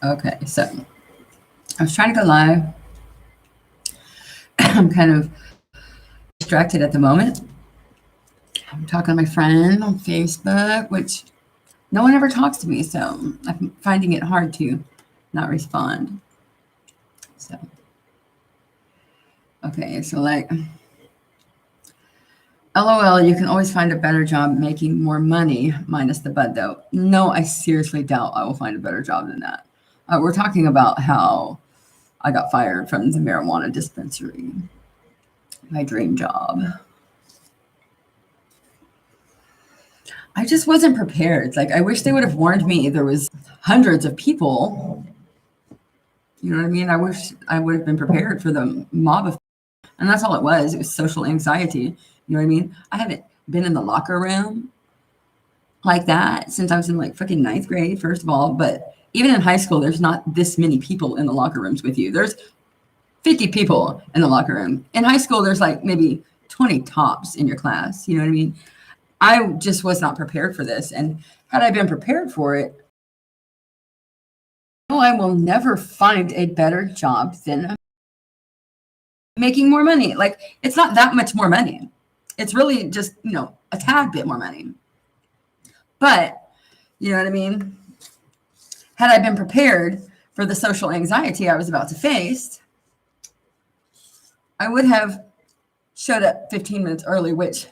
Okay, so I was trying to go live. I'm kind of distracted at the moment. I'm talking to my friend on Facebook, which no one ever talks to me, so I'm finding it hard to not respond. So, okay, so like, LOL, you can always find a better job making more money, minus the bud though. No, I seriously doubt I will find a better job than that. We're talking about how I got fired from the marijuana dispensary, my dream job. I just wasn't prepared. Like, I wish they would have warned me there was hundreds of people. You know what I mean? I wish I would have been prepared for the mob of, and that's all it was. It was social anxiety. You know what I mean? I haven't been in the locker room like that since I was in like fucking ninth grade, first of all. But even in high school, there's not this many people in the locker rooms with you. There's 50 people in the locker room. In high school, there's like maybe 20 tops in your class. You know what I mean? I just was not prepared for this. And had I been prepared for it, I will never find a better job than making more money. Like, it's not that much more money. It's really just, a tad bit more money. But, you know what I mean? Had I been prepared for the social anxiety I was about to face, I would have showed up 15 minutes early, which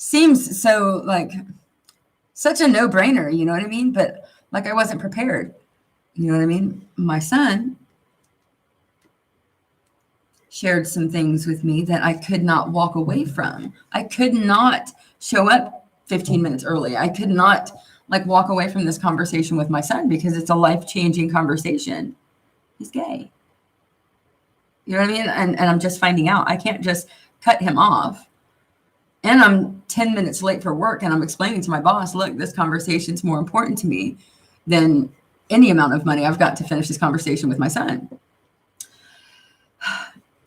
seems so like such a no-brainer, you know what I mean? But like, I wasn't prepared. You know what I mean? My son shared some things with me that I could not walk away from. I could not show up 15 minutes early. I could not like walk away from this conversation with my son because it's a life-changing conversation. He's gay. You know what I mean? And I'm just finding out. I can't just cut him off. And I'm 10 minutes late for work, and I'm explaining to my boss, look, this conversation's more important to me than any amount of money I've got to finish this conversation with my son.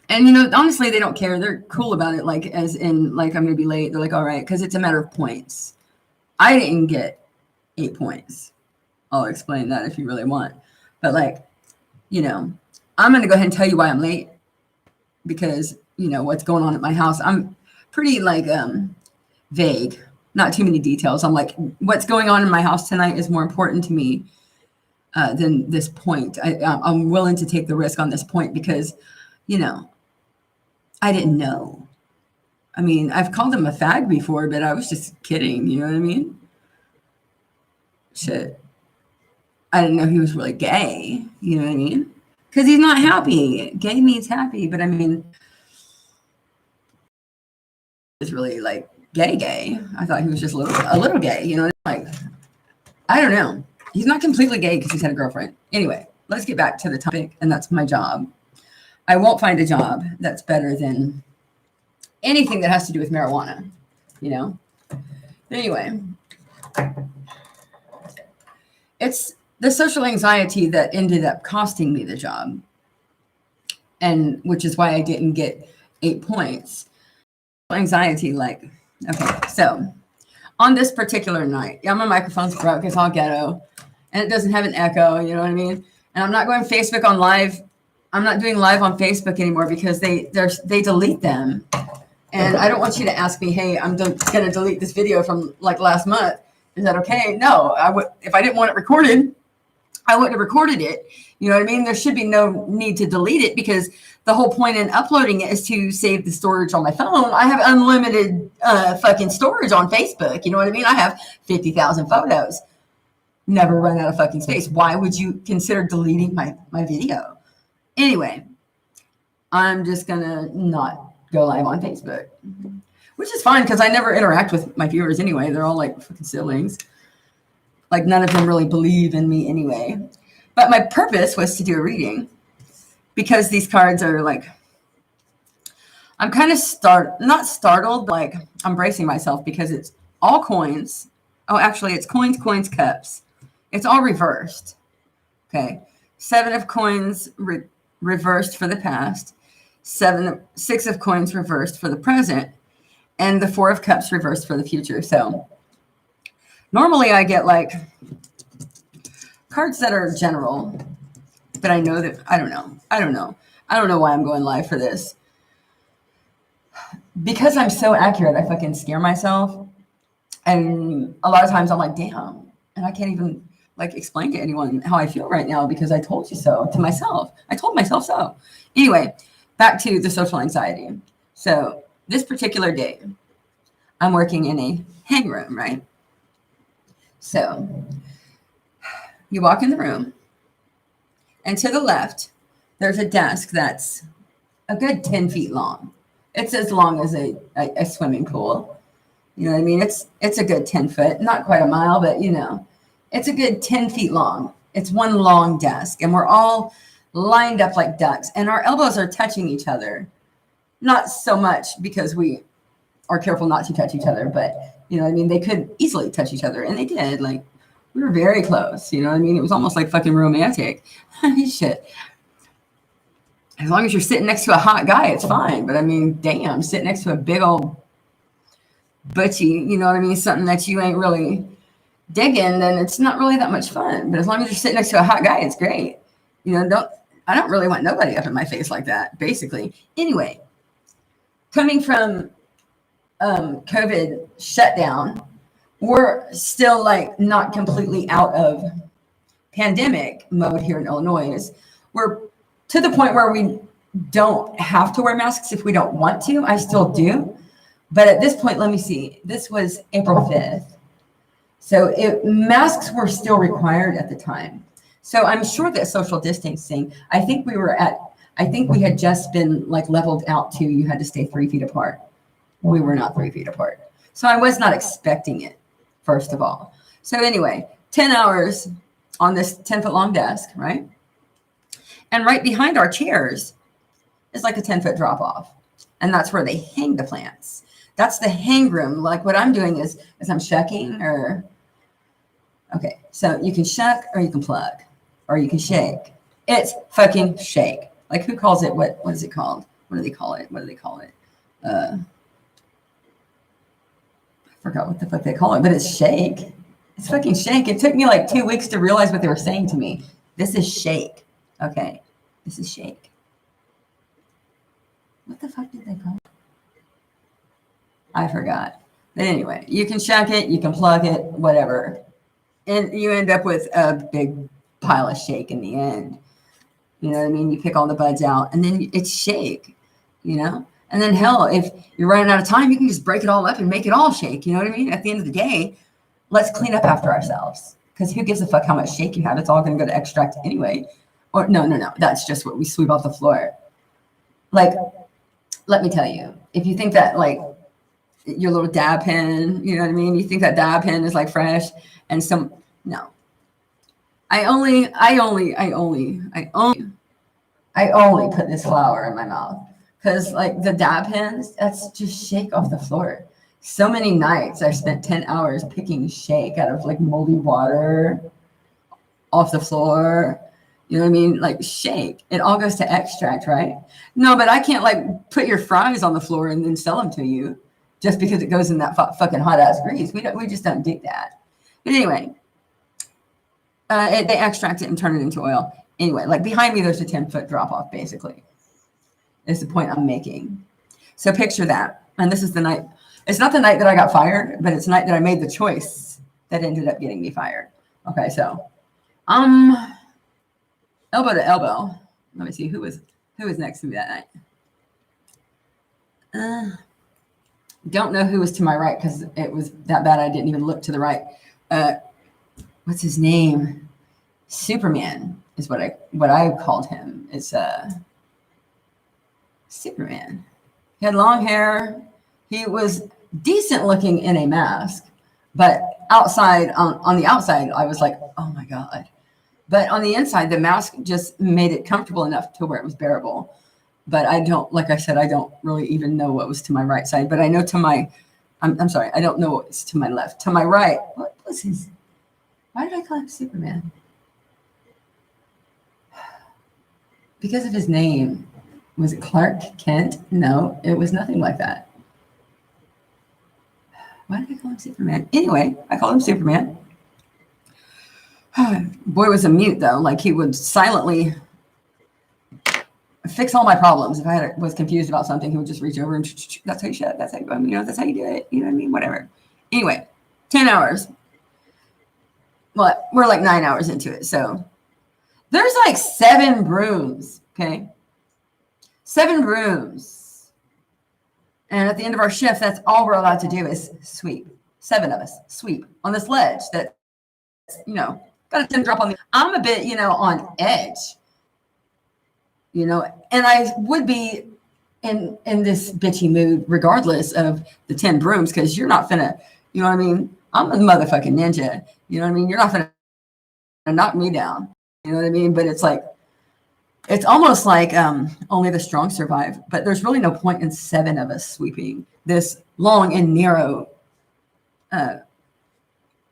And, honestly, they don't care. They're cool about it, like, as in, like, I'm going to be late. They're like, all right, because it's a matter of points. I didn't get 8 points. I'll explain that if you really want. But, like, I'm going to go ahead and tell you why I'm late because, what's going on at my house. I'm pretty, like, vague, not too many details. I'm like, what's going on in my house tonight is more important to me than this point. I'm willing to take the risk on this point because, I didn't know. I mean, I've called him a fag before, but I was just kidding. You know what I mean? Shit. I didn't know he was really gay. You know what I mean? Because he's not happy. Gay means happy, but I mean, it's really like gay. I thought he was just a little gay. Like, I don't know. He's not completely gay because he's had a girlfriend. Anyway, let's get back to the topic, and that's my job. I won't find a job that's better than anything that has to do with marijuana, Anyway, it's the social anxiety that ended up costing me the job, and which is why I didn't get 8 points. Anxiety, like, okay, so on this particular night, my microphone's broke, it's all ghetto, and it doesn't have an echo, you know what I mean? And I'm not going Facebook on live. I'm not doing live on Facebook anymore because they delete them. And I don't want you to ask me, hey, I'm going to delete this video from like last month. Is that okay? No, if I didn't want it recorded, I wouldn't have recorded it. You know what I mean? There should be no need to delete it because the whole point in uploading it is to save the storage on my phone. I have unlimited fucking storage on Facebook. You know what I mean? I have 50,000 photos. Never run out of fucking space. Why would you consider deleting my video? Anyway, I'm just going to not go live on Facebook, which is fine because I never interact with my viewers anyway. They're all like fucking siblings. Like, none of them really believe in me anyway. But my purpose was to do a reading because these cards are like, I'm kind of not startled, but like I'm bracing myself because it's all coins. Oh, actually, it's coins, cups. It's all reversed. Okay. 7 of coins reversed for the past. 6 of coins reversed for the present. And the 4 of cups reversed for the future. So normally I get like cards that are general. but I know that I don't know. I don't know why I'm going live for this. Because I'm so accurate, I fucking scare myself. And a lot of times I'm like, damn. And I can't even like explain to anyone how I feel right now because I told you so to myself. I told myself so. Anyway, back to the social anxiety. So this particular day, I'm working in a hang room, right? So you walk in the room, and to the left, there's a desk that's a good 10 feet long. It's as long as a swimming pool. You know what I mean? It's a good 10 foot, not quite a mile, but it's a good 10 feet long. It's one long desk, and we're all lined up like ducks, and our elbows are touching each other. Not so much because we are careful not to touch each other, but you know what I mean? They could easily touch each other, and they did. Like, we were very close, you know what I mean? It was almost like fucking romantic. Shit. As long as you're sitting next to a hot guy, it's fine. But I mean, damn, sitting next to a big old butchie, you know what I mean? Something that you ain't really digging, then it's not really that much fun. But as long as you're sitting next to a hot guy, it's great. I don't really want nobody up in my face like that, basically. Anyway, coming from COVID shutdown, we're still like not completely out of pandemic mode here in Illinois. We're to the point where we don't have to wear masks if we don't want to. I still do. But at this point, let me see. This was April 5th. So masks were still required at the time. So I'm sure that social distancing, I think we had just been like leveled out to you had to stay 3 feet apart. We were not 3 feet apart. So I was not expecting it, first of all. So anyway, 10 hours on this 10-foot long desk, right? And right behind our chairs is like a 10-foot drop off. And that's where they hang the plants. That's the hang room. Like what I'm doing is I'm shucking okay. So you can shuck or you can plug or you can shake. It's fucking shake. Like who calls it? What is it called? What do they call it? I forgot what the fuck they call it, but it's shake. It's fucking shake. It took me like 2 weeks to realize what they were saying to me. This is shake. Okay. This is shake. What the fuck did they call it? I forgot. But anyway, you can shuck it, you can plug it, whatever. And you end up with a big pile of shake in the end. You know what I mean? You pick all the buds out and then it's shake, And then hell, if you're running out of time, you can just break it all up and make it all shake. You know what I mean? At the end of the day, let's clean up after ourselves. Because who gives a fuck how much shake you have? It's all going to go to extract anyway. Or no. That's just what we sweep off the floor. Like, let me tell you, if you think that like your little dab pen, you know what I mean? You think that dab pen is like fresh and no. I only put this flour in my mouth because like the dab pens, that's just shake off the floor. So many nights I spent 10 hours picking shake out of like moldy water off the floor. You know what I mean? Like shake. It all goes to extract, right? No, but I can't like put your fries on the floor and then sell them to you just because it goes in that fucking hot ass grease. We just don't do that. But anyway, they extract it and turn it into oil. Anyway, like behind me, there's a 10-foot drop off, basically. Is the point I'm making. So picture that. And this is the night. It's not the night that I got fired, but it's the night that I made the choice that ended up getting me fired. Okay, so elbow to elbow. Let me see who was next to me that night. Don't know who was to my right because it was that bad I didn't even look to the right. What's his name? Superman is what I called him. It's Superman. He had long hair. He was decent looking in a mask, but outside on the outside, I was like, oh my God. But on the inside, the mask just made it comfortable enough to where it was bearable. But I don't really even know what was to my right side. But I know I'm sorry, I don't know what's to my left. To my right, what was his? Why did I call him Superman? Because of his name. Was it Clark Kent? No, it was nothing like that. Why did I call him Superman? Anyway, I called him Superman. Boy was a mute though. Like he would silently fix all my problems. If I was confused about something, he would just reach over and that's how you shut. That's how you that's how you do it. You know what I mean? Whatever. Anyway, 10 hours. Well, we're like 9 hours into it. So there's like 7 brooms. Okay. 7 brooms. And at the end of our shift, that's all we're allowed to do is sweep. 7 of us sweep on this ledge that, got a 10 drop on the. I'm a bit, on edge, and I would be in this bitchy mood regardless of the 10 brooms, because you're not finna, you know what I mean? I'm a motherfucking ninja. You know what I mean? You're not finna knock me down. You know what I mean? But it's like, it's almost like only the strong survive. But there's really no point in 7 of us sweeping this long and narrow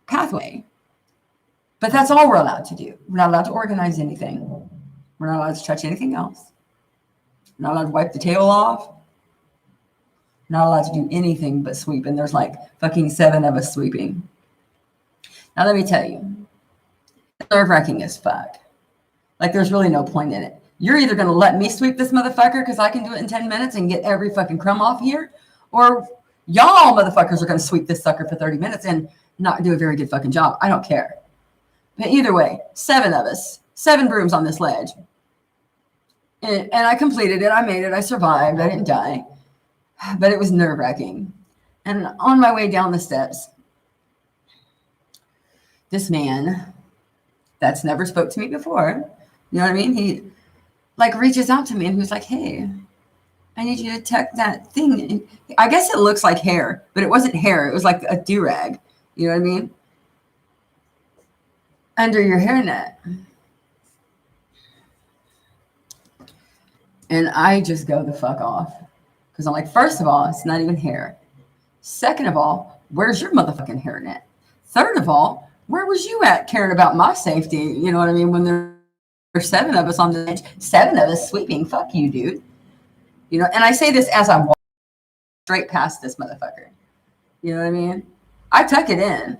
pathway. But that's all we're allowed to do. We're not allowed to organize anything. We're not allowed to touch anything else. We're not allowed to wipe the table off. We're not allowed to do anything but sweep. And there's like fucking 7 of us sweeping. Now, let me tell you, nerve-wracking as fuck. Like, there's really no point in it. You're either going to let me sweep this motherfucker because I can do it in 10 minutes and get every fucking crumb off here, or y'all motherfuckers are going to sweep this sucker for 30 minutes and not do a very good fucking job. I don't care. But either way, 7 of us, 7 brooms on this ledge. And I completed it. I made it. I survived. I didn't die. But it was nerve-wracking. And on my way down the steps, this man that's never spoke to me before, you know what I mean? He like reaches out to me and he was like, hey, I need you to tuck that thing. I guess it looks like hair, but it wasn't hair. It was like a do-rag. You know what I mean? Under your hairnet. And I just go the fuck off. Because I'm like, first of all, it's not even hair. Second of all, where's your motherfucking hairnet? Third of all, where was you at caring about my safety? You know what I mean? When there's 7 of us on the edge, 7 of us sweeping. Fuck you, dude. And I say this as I walk straight past this motherfucker. You know what I mean? I tuck it in.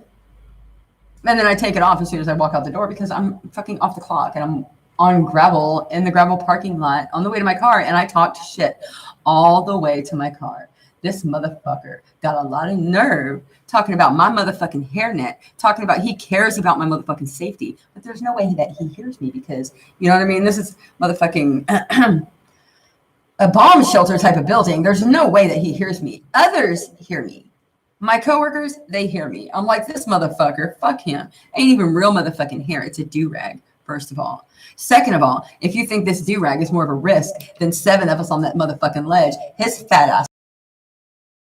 And then I take it off as soon as I walk out the door because I'm fucking off the clock and I'm on gravel in the gravel parking lot on the way to my car. And I talked shit all the way to my car. This motherfucker got a lot of nerve talking about my motherfucking hairnet, talking about he cares about my motherfucking safety. But there's no way that he hears me because, you know what I mean? This is motherfucking a bomb shelter type of building. There's no way that he hears me. Others hear me. My coworkers, they hear me. I'm like, this motherfucker, fuck him. Ain't even real motherfucking hair. It's a do-rag, first of all. Second of all, if you think this do-rag is more of a risk than 7 of us on that motherfucking ledge, his fat ass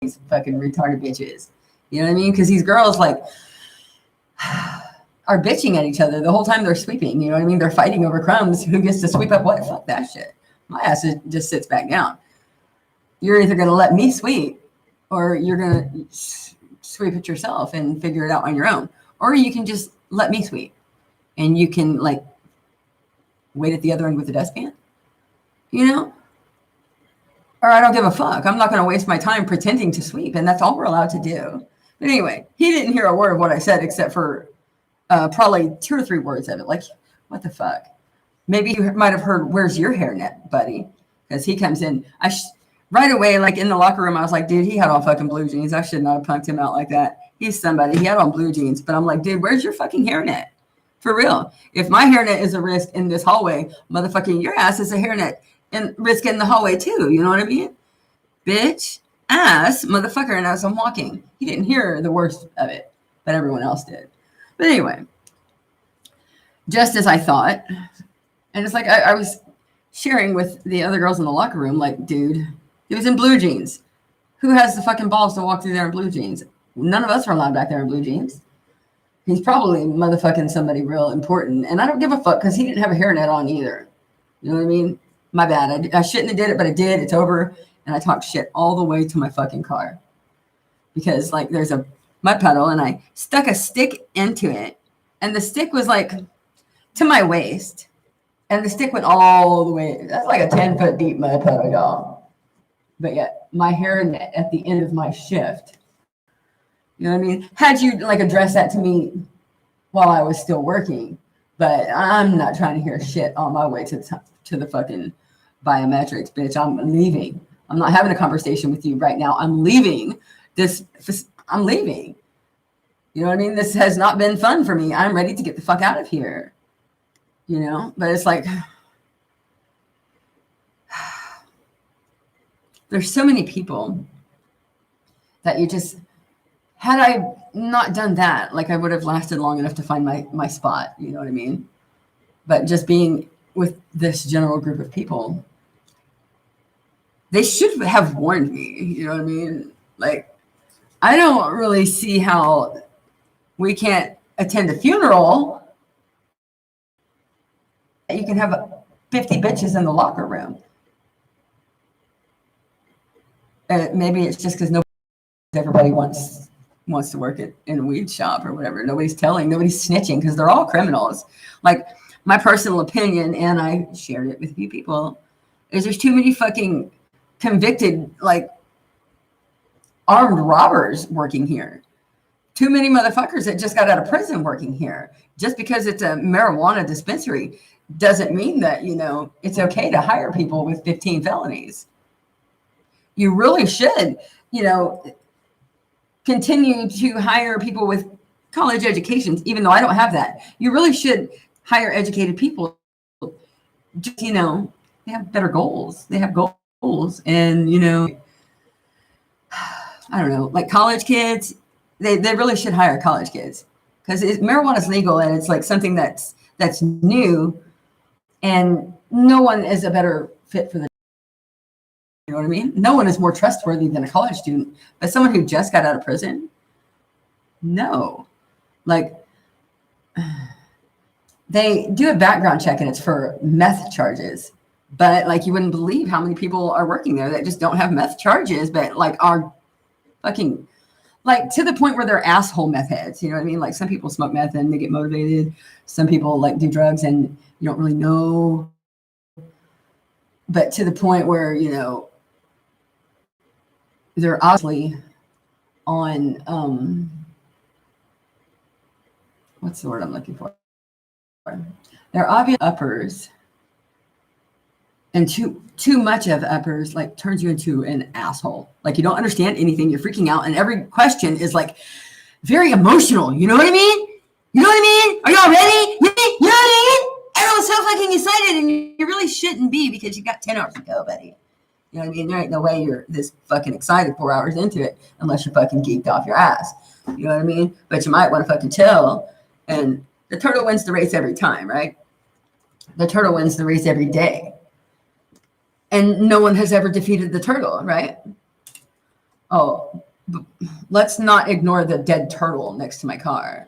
these fucking retarded bitches. You know what I mean? Because these girls like are bitching at each other the whole time they're sweeping. You know what I mean? They're fighting over crumbs. Who gets to sweep up what? Fuck that shit. My ass just sits back down. You're either going to let me sweep or you're going to sweep it yourself and figure it out on your own. Or you can just let me sweep and you can like wait at the other end with the dustpan, or I don't give a fuck. I'm not going to waste my time pretending to sweep. And that's all we're allowed to do. But anyway, he didn't hear a word of what I said, except for probably 2 or 3 words of it. Like, what the fuck? Maybe you might have heard, where's your hairnet, buddy? Because he comes in. Right away, like in the locker room, I was like, dude, he had on fucking blue jeans. I should not have punked him out like that. He's somebody. He had on blue jeans. But I'm like, dude, where's your fucking hairnet? For real. If my hairnet is a risk in this hallway, motherfucking your ass is a hairnet and risk in the hallway too. You know what I mean? Bitch, ass, motherfucker. And as I'm walking, he didn't hear the worst of it, but everyone else did. But anyway, just as I thought, and it's like I was sharing with the other girls in the locker room, like, dude, he was in blue jeans. Who has the fucking balls to walk through there in blue jeans? None of us are allowed back there in blue jeans. He's probably motherfucking somebody real important. And I don't give a fuck because he didn't have a hairnet on either. You know what I mean? My bad. I shouldn't have did it, but I did. It's over. And I talked shit all the way to my fucking car. Because like there's a mud puddle and I stuck a stick into it. And the stick was like to my waist. And the stick went all the way. That's like a 10-foot deep mud puddle, y'all. But yet my hairnet at the end of my shift. You know what I mean? Had you like addressed that to me while I was still working, but I'm not trying to hear shit on my way to the fucking biometrics, bitch. I'm leaving. I'm not having a conversation with you right now. I'm leaving this. I'm leaving. You know what I mean? This has not been fun for me. I'm ready to get the fuck out of here. You know, but it's like, there's so many people that you just, had I not done that, like I would have lasted long enough to find my spot. You know what I mean? But just being with this general group of people, they should have warned me. You know what I mean? Like, I don't really see how we can't attend a funeral. You can have 50 bitches in the locker room. Maybe it's just because everybody wants to work in a weed shop or whatever. Nobody's snitching because they're all criminals. Like, my personal opinion, and I shared it with a few people, is there's too many fucking convicted, like, armed robbers working here. Too many motherfuckers that just got out of prison working here. Just because it's a marijuana dispensary doesn't mean that, you know, it's okay to hire people with 15 felonies. You really should, you know, continue to hire people with college educations, even though I don't have that. You really should hire educated people. Just, you know, they have better goals. They have goals. And, you know, I don't know, like college kids, they really should hire college kids, because marijuana is legal and it's like something that's new, and no one is a better fit for the, you know what I mean? No one is more trustworthy than a college student, but someone who just got out of prison, no. Like, they do a background check and it's for meth charges, but like, you wouldn't believe how many people are working there that just don't have meth charges, but like are fucking, like, to the point where they're asshole meth heads. You know what I mean? Like, some people smoke meth and they get motivated. Some people like do drugs and you don't really know. But to the point where, you know, they're obviously on, what's the word I'm looking for? They're obvious uppers. And too much of uppers like turns you into an asshole. Like, you don't understand anything. You're freaking out. And every question is like very emotional. You know what I mean? You know what I mean? Are y'all ready? You know what I mean? Everyone's so fucking excited, and you really shouldn't be, because you got 10 hours to go, buddy. You know what I mean? There ain't no way you're this fucking excited 4 hours into it unless you're fucking geeked off your ass. You know what I mean? But you might want to fucking chill. And the turtle wins the race every time, right? The turtle wins the race every day. And no one has ever defeated the turtle, right? Oh, let's not ignore the dead turtle next to my car.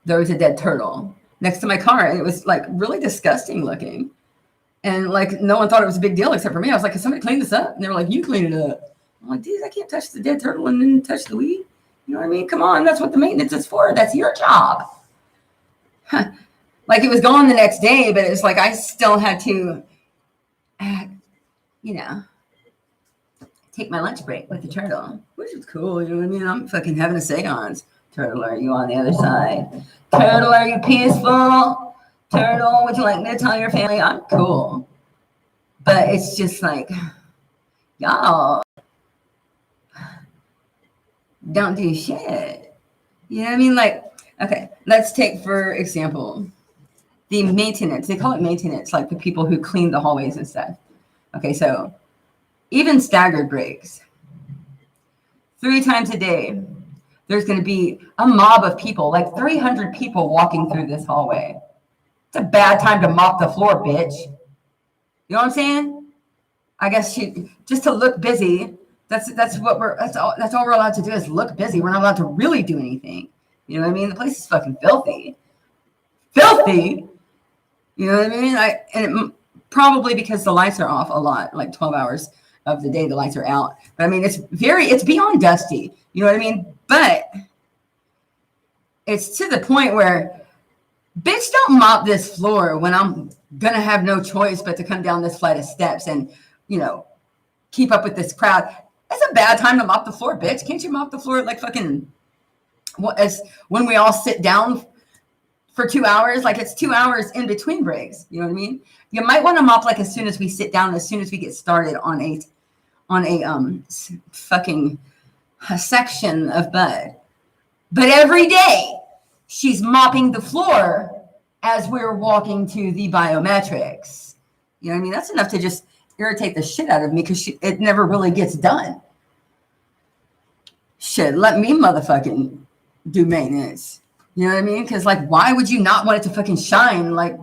There was a dead turtle next to my car, and it was like really disgusting looking. And like, no one thought it was a big deal except for me. I was like, can somebody clean this up? And they were like, you clean it up. I'm like, dude, I can't touch the dead turtle and then touch the weed. You know what I mean? Come on, that's what the maintenance is for. That's your job. Huh. Like, it was gone the next day, but it's like I still had to, you know, take my lunch break with the turtle, which is cool. You know what I mean? I'm fucking having a seance. Turtle, are you on the other side? Turtle, are you peaceful? Turtle, would you like me to tell your family I'm cool? But it's just like, y'all don't do shit. You know what I mean? Like, okay, let's take, for example, the maintenance. They call it maintenance, like the people who clean the hallways and stuff. Okay, so even staggered breaks. 3 times a day, there's going to be a mob of people, like 300 people walking through this hallway. It's a bad time to mop the floor, bitch. You know what I'm saying? I guess just to look busy. That's all we're allowed to do is look busy. We're not allowed to really do anything. You know what I mean? The place is fucking filthy. Filthy. You know what I mean? Probably because the lights are off a lot, like 12 hours of the day, the lights are out. But I mean, it's beyond dusty. You know what I mean? But it's to the point where, bitch, don't mop this floor when I'm going to have no choice but to come down this flight of steps and, you know, keep up with this crowd. It's a bad time to mop the floor, bitch. Can't you mop the floor like fucking, when we all sit down for 2 hours. Like it's 2 hours in between breaks. You know what I mean? You might want to mop like as soon as we sit down, as soon as we get started on a fucking section of bud. But every day she's mopping the floor as we're walking to the biometrics. You know what I mean? That's enough to just irritate the shit out of me because it never really gets done. Shit, let me motherfucking do maintenance. You know what I mean? Because like, why would you not want it to fucking shine like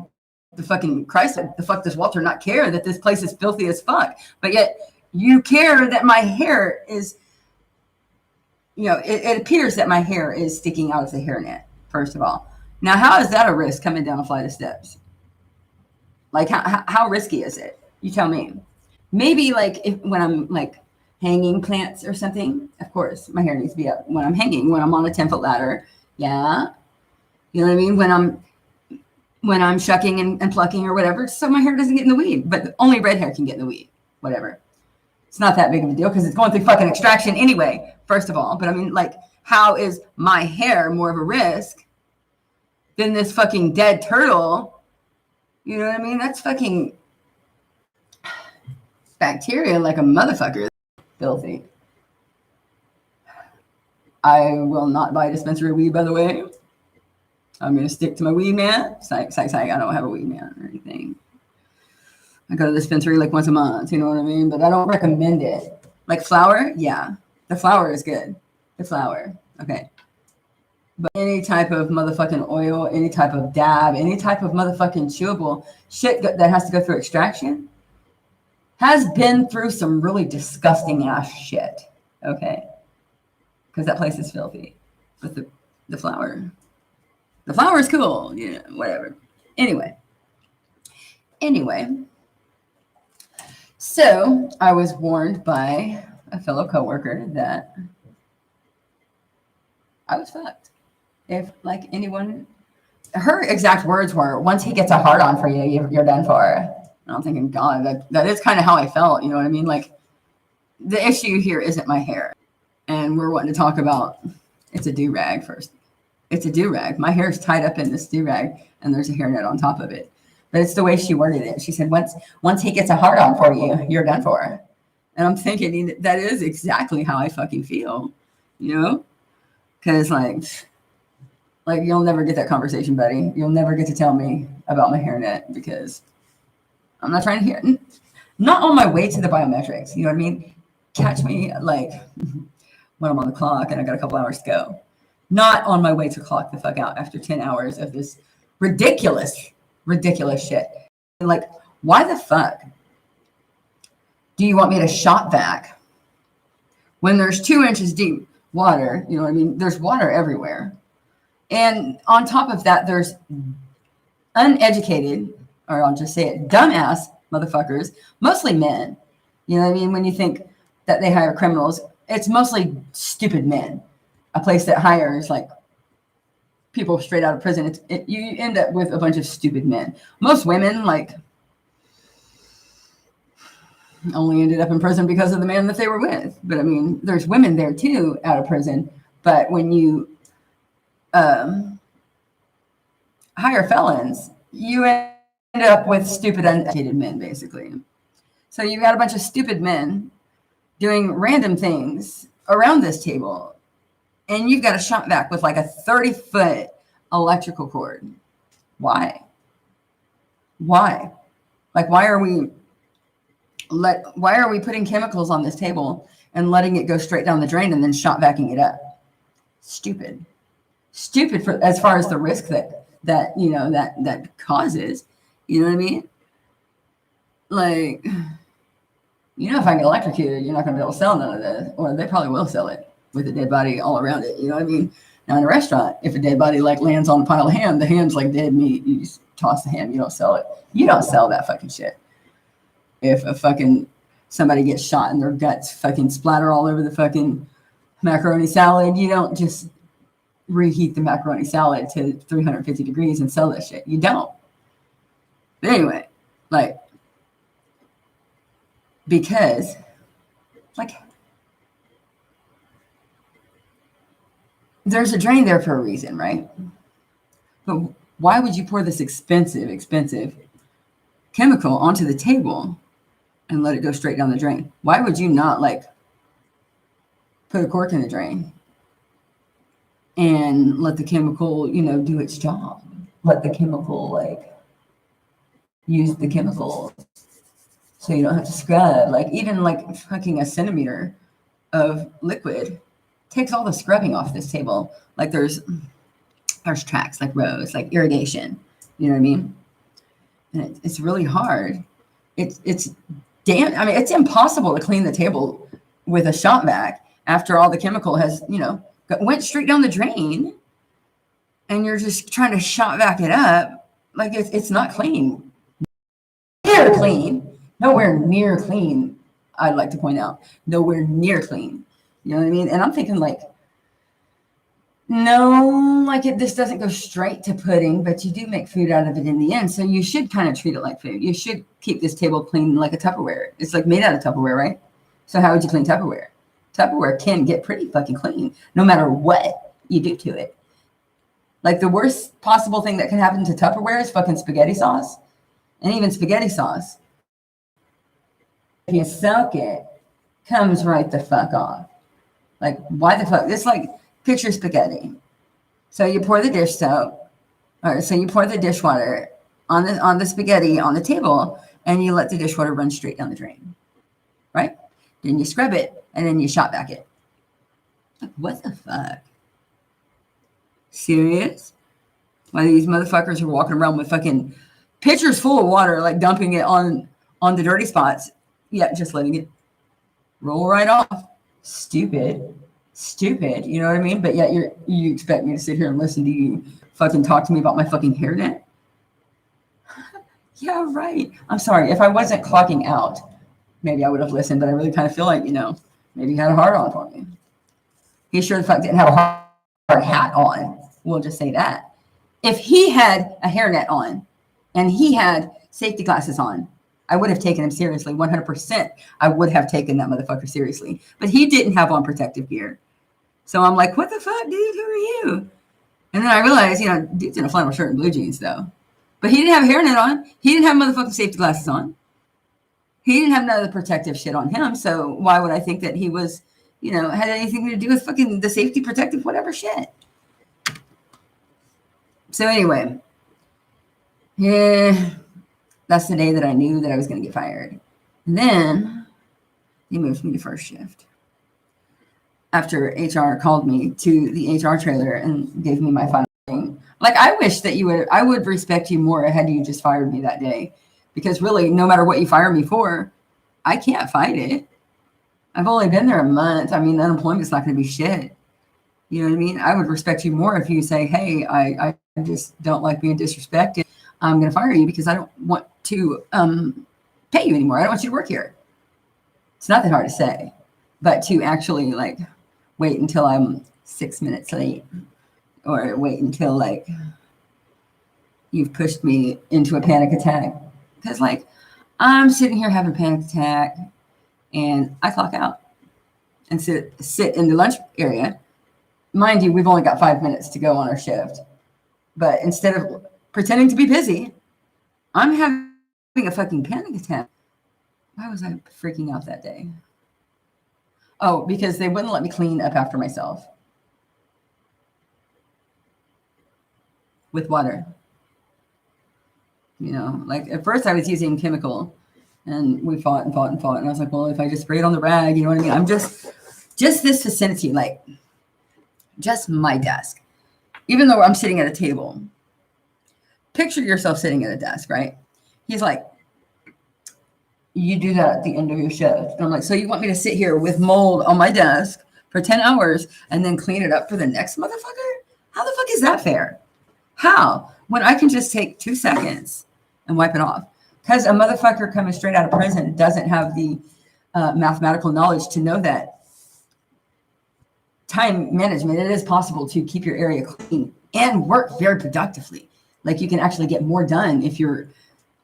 the fucking Christ? The fuck does Walter not care that this place is filthy as fuck? But yet you care that my hair is, you know, it appears that my hair is sticking out of the hairnet, first of all. Now, how is that a risk coming down a flight of steps? Like, how risky is it? You tell me. Maybe like when I'm like hanging plants or something, of course, my hair needs to be up when I'm hanging, when I'm on a 10-foot ladder. Yeah. You know what I mean? When I'm shucking and plucking or whatever, so my hair doesn't get in the weed. But only red hair can get in the weed. Whatever. It's not that big of a deal because it's going through fucking extraction anyway, first of all. But I mean, like, how is my hair more of a risk than this fucking dead turtle? You know what I mean? That's fucking bacteria like a motherfucker. Filthy. I will not buy dispensary weed, by the way. I'm going to stick to my weed man. Psych. I don't have a weed man or anything. I go to the dispensary like once a month, you know what I mean? But I don't recommend it. Like flour, yeah. The flour is good. The flour, okay. But any type of motherfucking oil, any type of dab, any type of motherfucking chewable shit that has to go through extraction has been through some really disgusting ass shit, okay? Because that place is filthy. But the flour. The flower is cool, you know, whatever. Anyway. So I was warned by a fellow coworker that I was fucked. If like anyone, her exact words were, once he gets a hard on for you, you're done for. And I'm thinking, God, that is kind of how I felt. You know what I mean? Like the issue here isn't my hair. And we're wanting to talk about, it's a do-rag first. It's a do-rag. My hair is tied up in this do-rag and there's a hairnet on top of it. But it's the way she worded it. She said, once he gets a hard on for you, you're done for. And I'm thinking that is exactly how I fucking feel, you know? Because like you'll never get that conversation, buddy. You'll never get to tell me about my hairnet because I'm not trying to hear it. Not on my way to the biometrics. You know what I mean? Catch me like when I'm on the clock and I got a couple hours to go. Not on my way to clock the fuck out after 10 hours of this ridiculous shit. Like, why the fuck do you want me to shop vac when there's 2 inches deep water? You know what I mean? There's water everywhere. And on top of that, there's uneducated, or I'll just say it, dumbass motherfuckers, mostly men. You know what I mean? When you think that they hire criminals, it's mostly stupid men. A place that hires like people straight out of prison, you end up with a bunch of stupid men. Most women like only ended up in prison because of the man that they were with. But I mean, there's women there too out of prison. But when you hire felons, you end up with stupid, uneducated men, basically. So you got a bunch of stupid men doing random things around this table. And you've got a shop vac with like a 30-foot electrical cord. Why? Like, why are we putting chemicals on this table and letting it go straight down the drain and then shop vacuuming it up? Stupid for as far as the risk that you know that causes. You know what I mean? Like, you know, if I get electrocuted, you're not going to be able to sell none of this, or they probably will sell it with a dead body all around it. You know what I mean? Now in a restaurant, if a dead body like lands on a pile of ham, the ham's like dead meat. You just toss the ham. You don't sell it. You don't sell that fucking shit. If a fucking somebody gets shot and their guts fucking splatter all over the fucking macaroni salad, you don't just reheat the macaroni salad to 350 degrees and sell that shit. You don't. But anyway, like, because like there's a drain there for a reason, right? But why would you pour this expensive chemical onto the table and let it go straight down the drain? Why would you not like put a cork in the drain and let the chemical, do its job? Let the chemical like use the chemicals so you don't have to scrub. Like even like fucking a centimeter of liquid takes all the scrubbing off this table. Like there's tracks, like rows, like irrigation. You know what I mean? And it's really hard. It's impossible to clean the table with a shop vac after all the chemical has, went straight down the drain, and you're just trying to shop vac it up. Like it's not clean. Nowhere near clean. I'd like to point out, nowhere near clean. You know what I mean? And I'm thinking like, no, like this doesn't go straight to pudding, but you do make food out of it in the end. So you should kind of treat it like food. You should keep this table clean like a Tupperware. It's like made out of Tupperware, right? So how would you clean Tupperware? Tupperware can get pretty fucking clean no matter what you do to it. Like the worst possible thing that can happen to Tupperware is fucking spaghetti sauce. And even spaghetti sauce, if you soak it, comes right the fuck off. Like, why the fuck? It's like, picture spaghetti. So you pour the dish soap, or so you pour the dishwater on the spaghetti on the table, and you let the dishwater run straight down the drain, right? Then you scrub it, and then you shop vac it. Like, what the fuck? Serious? Why these motherfuckers are walking around with fucking pitchers full of water, like dumping it on the dirty spots, yet just letting it roll right off. Stupid, you know what I mean? But yet you expect me to sit here and listen to you fucking talk to me about my fucking hairnet? Yeah, right. I'm sorry. If I wasn't clocking out, maybe I would have listened, but I really kind of feel like, maybe he had a hard on for me. He sure the fuck didn't have a hard hat on. We'll just say that. If he had a hairnet on and he had safety glasses on, I would have taken him seriously. 100%. I would have taken that motherfucker seriously. But he didn't have on protective gear. So I'm like, what the fuck, dude? Who are you? And then I realized, dude's in a flannel shirt and blue jeans, though. But he didn't have a hairnet on. He didn't have motherfucking safety glasses on. He didn't have none of the protective shit on him. So why would I think that he was, had anything to do with fucking the safety protective whatever shit? So anyway, yeah, that's the day that I knew that I was going to get fired. And then he moved me to first shift. After HR called me to the HR trailer and gave me my final thing. Like, I wish that I would respect you more had you just fired me that day. Because really, no matter what you fire me for, I can't fight it. I've only been there a month. I mean, unemployment's not going to be shit. You know what I mean? I would respect you more if you say, hey, I just don't like being disrespected. I'm going to fire you because I don't want to pay you anymore. I don't want you to work here. It's not that hard to say. But to actually, like, wait until I'm 6 minutes late, or wait until, like, you've pushed me into a panic attack. Because, like, I'm sitting here having a panic attack, and I clock out and sit in the lunch area. Mind you, we've only got 5 minutes to go on our shift. But instead of pretending to be busy, I'm having a fucking panic attack. Why was I freaking out that day? Oh, because they wouldn't let me clean up after myself with water. Like at first I was using chemical, and we fought. And I was like, well, if I just spray it on the rag, you know what I mean? I'm just this vicinity, like just my desk, even though I'm sitting at a table. Picture yourself sitting at a desk, right? He's like, you do that at the end of your shift. And I'm like, so you want me to sit here with mold on my desk for 10 hours and then clean it up for the next motherfucker? How the fuck is that fair? How? When I can just take 2 seconds and wipe it off. Because a motherfucker coming straight out of prison doesn't have the mathematical knowledge to know that time management, it is possible to keep your area clean and work very productively. Like you can actually get more done if you're,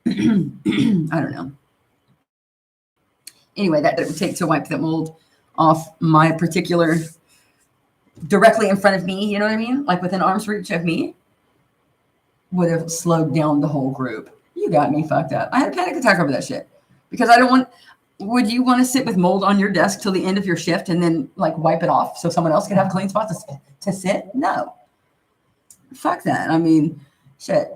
I don't know. Anyway, that it would take to wipe that mold off my particular, directly in front of me, you know what I mean? Like within arm's reach of me. would have slowed down the whole group. You got me fucked up. I had a panic attack over that shit because I don't want. Would you want to sit with mold on your desk till the end of your shift and then like wipe it off so someone else can have a clean spot to sit? No. Fuck that. I mean, shit.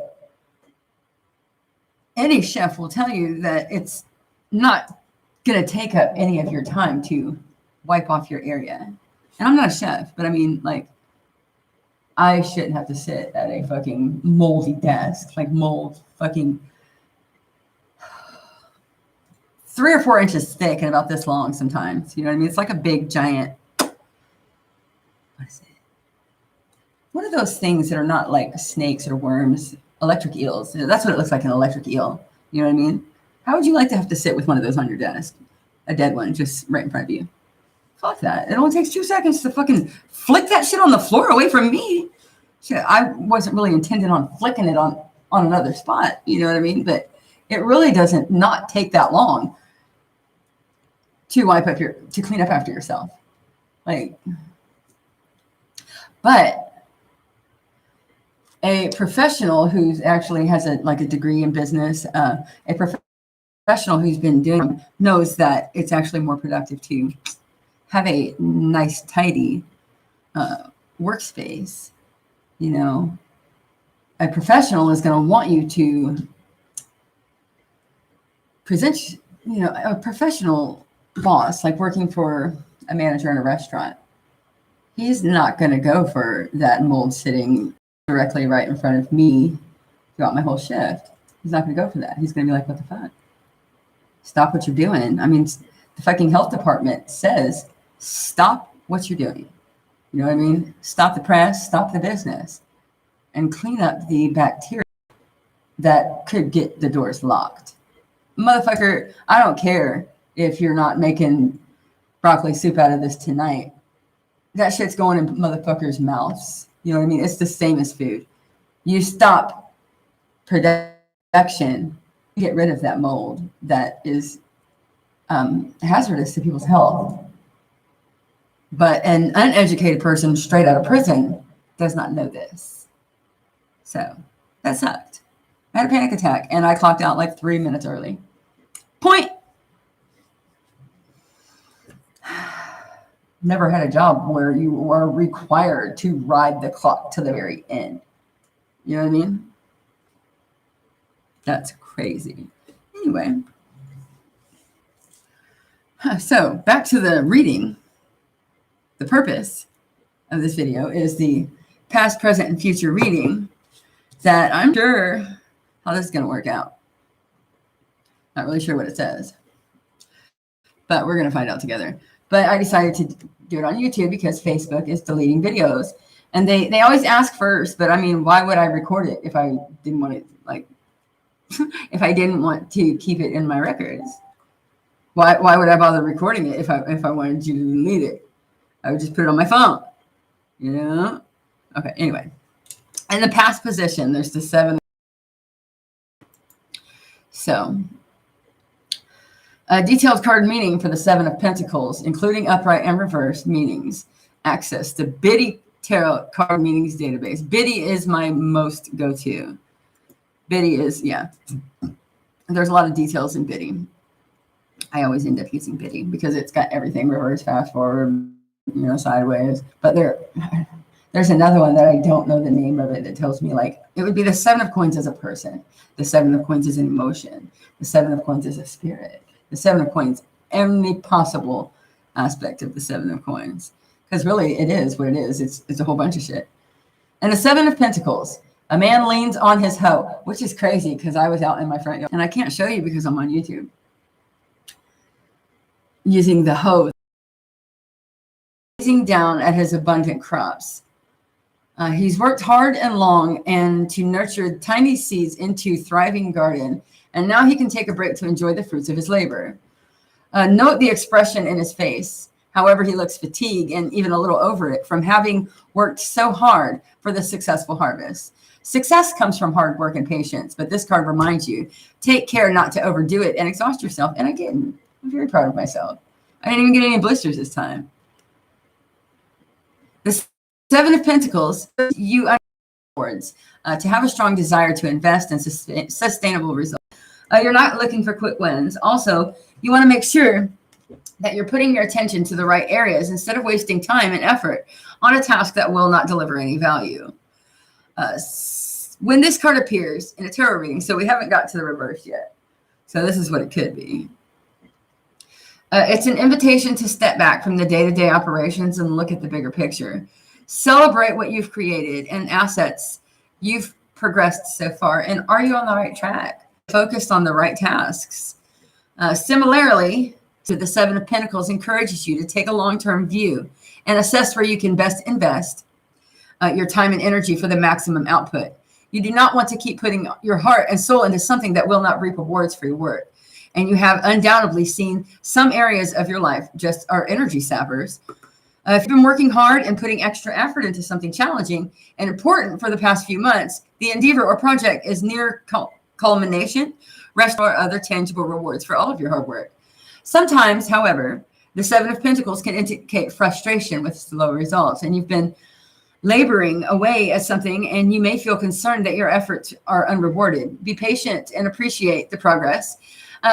Any chef will tell you that it's not going to take up any of your time to wipe off your area. And I'm not a chef, but I mean, like, I shouldn't have to sit at a fucking moldy desk, like mold fucking 3 or 4 inches thick and about this long sometimes. You know what I mean? It's like a big giant, what is it? What are those things that are not like snakes or worms? Electric eels. That's what it looks like, an electric eel. You know what I mean? How would you like to have to sit with one of those on your desk? A dead one just right in front of you. Fuck that. It only takes 2 seconds to fucking flick that shit on the floor away from me. Shit, I wasn't really intending on flicking it on another spot. You know what I mean? But it really doesn't not take that long to clean up after yourself. Like, but a professional who's actually has a degree in business, a professional who's been doing knows that it's actually more productive to have a nice, tidy workspace. You know, a professional is going to want you to present, you know, a professional boss, like working for a manager in a restaurant. He's not going to go for that mold sitting directly right in front of me throughout my whole shift. He's not going to go for that. He's going to be like, what the fuck? Stop what you're doing. I mean, the fucking health department says, stop what you're doing. You know what I mean? Stop the press, stop the business, and clean up the bacteria that could get the doors locked. Motherfucker, I don't care if you're not making broccoli soup out of this tonight. That shit's going in motherfuckers' mouths. You know what I mean? It's the same as food. You stop production, you get rid of that mold that is hazardous to people's health. But an uneducated person straight out of prison does not know this. So that sucked. I had a panic attack and I clocked out like 3 minutes early. Point. Never had a job where you were required to ride the clock to the very end. You know what I mean? That's crazy. Anyway. So back to the reading. The purpose of this video is the past, present, and future reading that I'm sure how this is going to work out. Not really sure what it says, but we're going to find out together. But I decided to do it on YouTube because Facebook is deleting videos. And they always ask first, but I mean, why would I record it if I didn't want it, like, if I didn't want to keep it in my records? Why would I bother recording it if I wanted you to delete it? I would just put it on my phone, you know? Okay, anyway. In the past position, there's the 7. So, a detailed card meaning for the 7 of Pentacles, including upright and reverse meanings. Access the Biddy Tarot Card Meanings database. Biddy is my most go-to. Biddy is, yeah. There's a lot of details in Biddy. I always end up using Biddy because it's got everything reverse, fast forward, you know, sideways. But there's another one that I don't know the name of it that tells me, like, it would be the 7 of Coins as a person. The 7 of Coins is an emotion. The 7 of Coins is a spirit. The 7 of Coins, every possible aspect of the 7 of Coins. Because really, it is what it is. It's a whole bunch of shit. And the 7 of Pentacles, a man leans on his hoe, which is crazy because I was out in my front yard. And I can't show you because I'm on YouTube. Using the hoe. Gazing down at his abundant crops. He's worked hard and long and to nurture tiny seeds into thriving garden. And now he can take a break to enjoy the fruits of his labor. Note the expression in his face. However, he looks fatigued and even a little over it from having worked so hard for the successful harvest. Success comes from hard work and patience, but this card reminds you, take care not to overdo it and exhaust yourself. And I didn't. I'm very proud of myself. I didn't even get any blisters this time. The 7 of Pentacles, you rewards, to have a strong desire to invest in sustainable results. You're not looking for quick wins. Also, you want to make sure that you're putting your attention to the right areas instead of wasting time and effort on a task that will not deliver any value. When this card appears in a tarot reading, so we haven't got to the reverse yet. So this is what it could be. It's an invitation to step back from the day-to-day operations and look at the bigger picture. Celebrate what you've created and assets you've progressed so far. And are you on the right track? Focused on the right tasks. Similarly to the Seven of Pentacles, encourages you to take a long-term view and assess where you can best invest your time and energy for the maximum output. You do not want to keep putting your heart and soul into something that will not reap rewards for your work. And you have undoubtedly seen some areas of your life just are energy sappers. If you've been working hard and putting extra effort into something challenging and important for the past few months, the endeavor or project is near culmination, rest or other tangible rewards for all of your hard work. Sometimes, however, the Seven of Pentacles can indicate frustration with slow results, and you've been laboring away at something and you may feel concerned that your efforts are unrewarded. Be patient and appreciate the progress.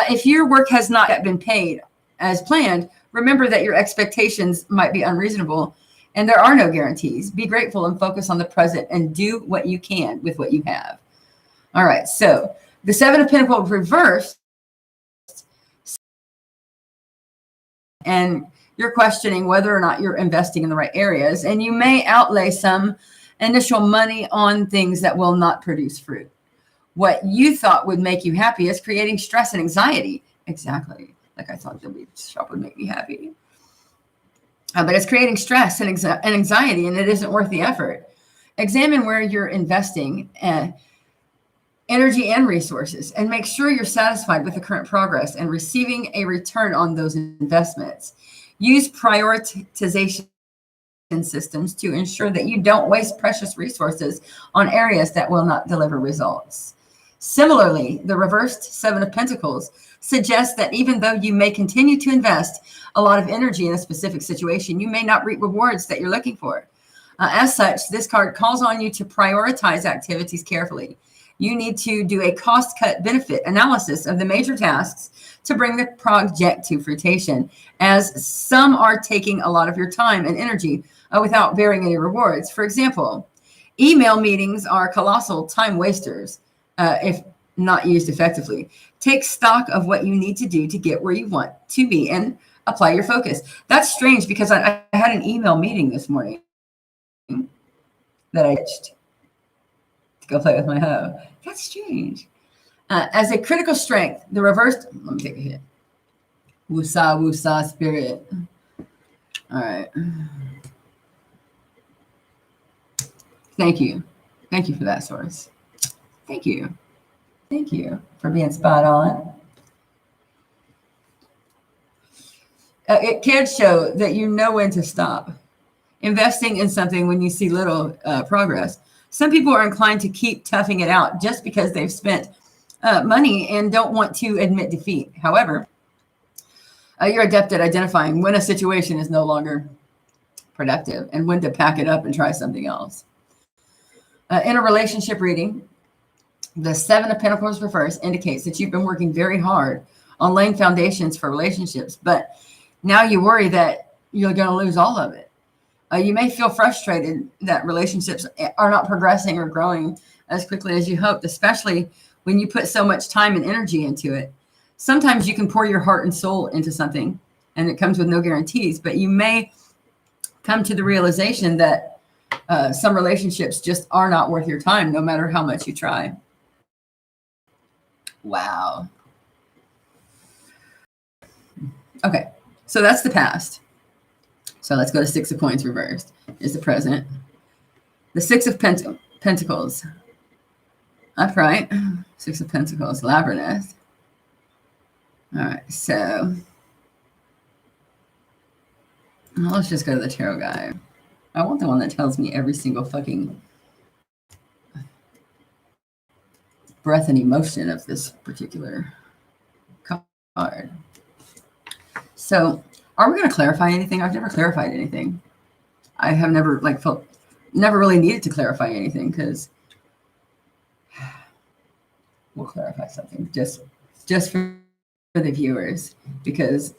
If your work has not yet been paid as planned, remember that your expectations might be unreasonable and there are no guarantees. Be grateful and focus on the present and do what you can with what you have. All right, so the Seven of Pentacles reversed, and you're questioning whether or not you're investing in the right areas, and you may outlay some initial money on things that will not produce fruit. What you thought would make you happy is creating stress and anxiety. Exactly. Like I thought the weed shop would make me happy. But it's creating stress and anxiety, and it isn't worth the effort. Examine where you're investing energy and resources, and make sure you're satisfied with the current progress and receiving a return on those investments. Use prioritization systems to ensure that you don't waste precious resources on areas that will not deliver results. Similarly, the reversed Seven of Pentacles suggests that even though you may continue to invest a lot of energy in a specific situation, you may not reap rewards that you're looking for. As such, this card calls on you to prioritize activities carefully. You need to do a cost-cut benefit analysis of the major tasks to bring the project to fruition, as some are taking a lot of your time and energy without bearing any rewards. For example, email meetings are colossal time wasters if not used effectively. Take stock of what you need to do to get where you want to be and apply your focus. That's strange because I had an email meeting this morning that I ditched to go play with my hoe. That's strange. As a critical strength, the reversed, let me take a hit. Wusa, wusa, spirit. All right. Thank you. Thank you for that, source. Thank you. Thank you for being spot on. It can show that you know when to stop investing in something when you see little progress. Some people are inclined to keep toughing it out just because they've spent money and don't want to admit defeat. However, you're adept at identifying when a situation is no longer productive and when to pack it up and try something else. In a relationship reading, the Seven of Pentacles reverse indicates that you've been working very hard on laying foundations for relationships, but now you worry that you're going to lose all of it. You may feel frustrated that relationships are not progressing or growing as quickly as you hoped, especially when you put so much time and energy into it. Sometimes you can pour your heart and soul into something and it comes with no guarantees, but you may come to the realization that some relationships just are not worth your time, no matter how much you try. Wow. Okay, so that's the past. So let's go to Six of Coins reversed. Is the present. The Six of Pentacles. Upright. Six of Pentacles. Labyrinth. All right, so let's just go to the tarot guy. I want the one that tells me every single fucking breath and emotion of this particular card. So are we going to clarify anything? I've never clarified anything. I have never felt never really needed to clarify anything because we'll clarify something just for the viewers, because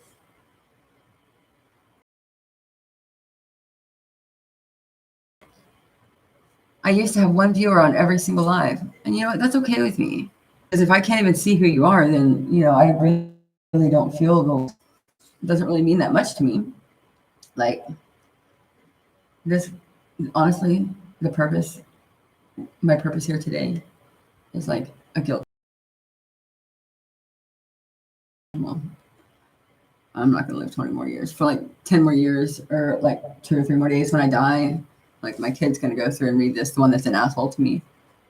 I used to have one viewer on every single live, and you know what? That's okay with me. Because if I can't even see who you are, then I really don't feel those. It doesn't really mean that much to me. Like this, honestly, my purpose here today is like a guilt. Well, I'm not gonna live 20 more years. For like 10 more years, or like 2 or 3 more days when I die, like my kid's gonna go through and read this, the one that's an asshole to me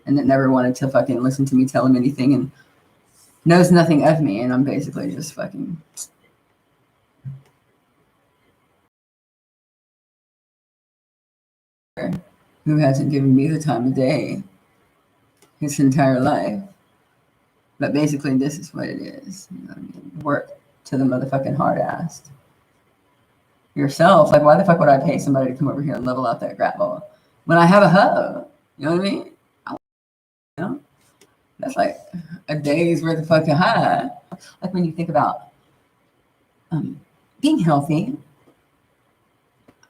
and that never wanted to fucking listen to me tell him anything and knows nothing of me, and I'm basically just fucking who hasn't given me the time of day his entire life. But basically this is what it is. You know what I mean? Work to the motherfucking hard ass. Yourself, like why the fuck would I pay somebody to come over here and level out that gravel when I have a hoe? You know what I mean? You know? That's like a day's worth of fucking high. Like when you think about being healthy,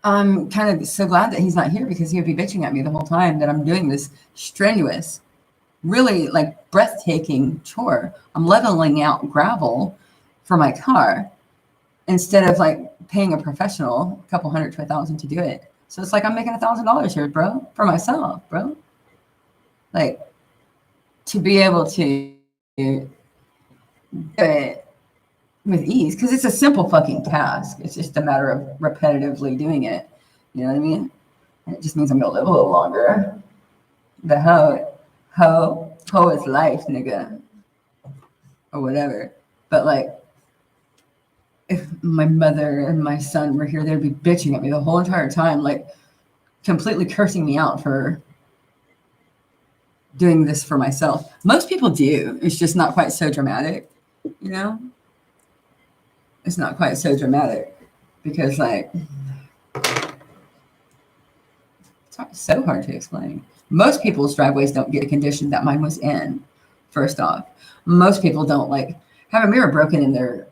I'm kind of so glad that he's not here, because he would be bitching at me the whole time that I'm doing this strenuous, really like breathtaking chore. I'm leveling out gravel for my car instead of like paying a professional a couple hundred to $1,000 to do it. So it's like I'm making $1,000 here, bro, for myself, bro. Like to be able to do it with ease, because it's a simple fucking task. It's just a matter of repetitively doing it. You know what I mean? And it just means I'm gonna live a little longer. The hoe is life, nigga, or whatever. But like, if my mother and my son were here, they'd be bitching at me the whole entire time, like completely cursing me out for doing this for myself. Most people do. It's just not quite so dramatic, you know? It's not quite so dramatic because like it's so hard to explain. Most people's driveways don't get the condition that mine was in. First off, most people don't like have a mirror broken in their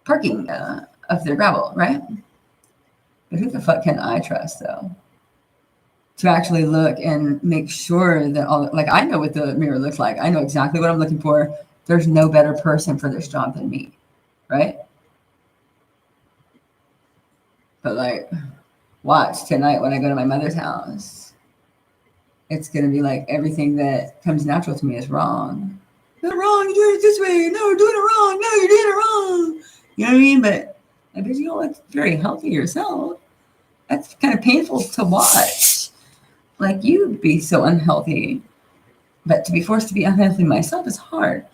parking of their gravel, right? But who the fuck can I trust though? To actually look and make sure that all, like, I know what the mirror looks like. I know exactly what I'm looking for. There's no better person for this job than me, right? But like, watch tonight when I go to my mother's house. It's gonna be like everything that comes natural to me is wrong. You're wrong. You're doing it this way. No, you're doing it wrong. No, you're doing it wrong. You know what I mean? But I bet you don't look very healthy yourself. That's kind of painful to watch. Like you'd be so unhealthy, but to be forced to be unhealthy myself is hard.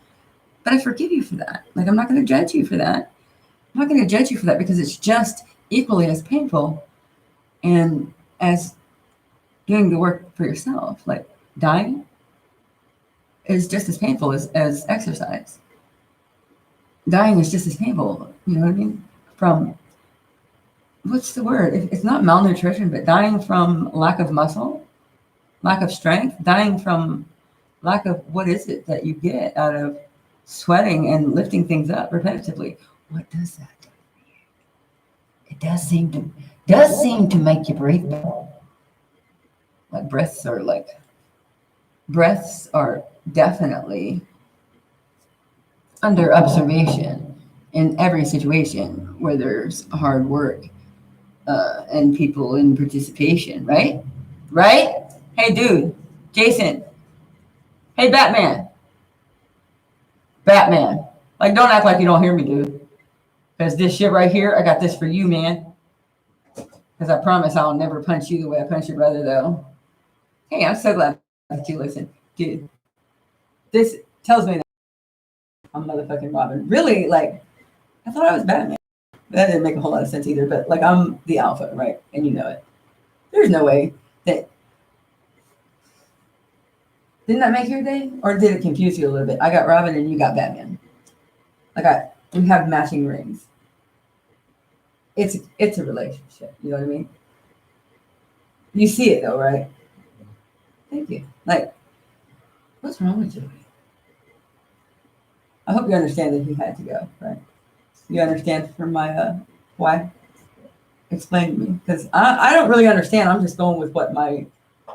But I forgive you for that. Like I'm not going to judge you for that. I'm not going to judge you for that because it's just equally as painful and as doing the work for yourself. Like dying is just as painful as exercise. Dying is just as painful. You know what I mean? From what's the word? It's not malnutrition, but dying from lack of muscle, lack of strength, dying from lack of what is it that you get out of sweating and lifting things up repetitively. What does that do? It does seem to make you breathe better. Like breaths are definitely under observation in every situation where there's hard work and people in participation, right? Right? Hey, dude, Jason. Hey, Batman. Batman. Like, don't act like you don't hear me, dude. Because this shit right here, I got this for you, man. Because I promise I'll never punch you the way I punch your brother, though. Hey, I'm so glad that you listen. Dude, this tells me that I'm motherfucking Robin. Really, like, I thought I was Batman. That didn't make a whole lot of sense either, but like, I'm the alpha, right? And you know it. There's no way that. Didn't that make your day? Or did it confuse you a little bit? I got Robin and you got Batman. We have matching rings. It's a relationship. You know what I mean? You see it though, right? Thank you. Like, what's wrong with you? I hope you understand that he had to go, right? You understand from my why? Explain to me, because I don't really understand. I'm just going with what my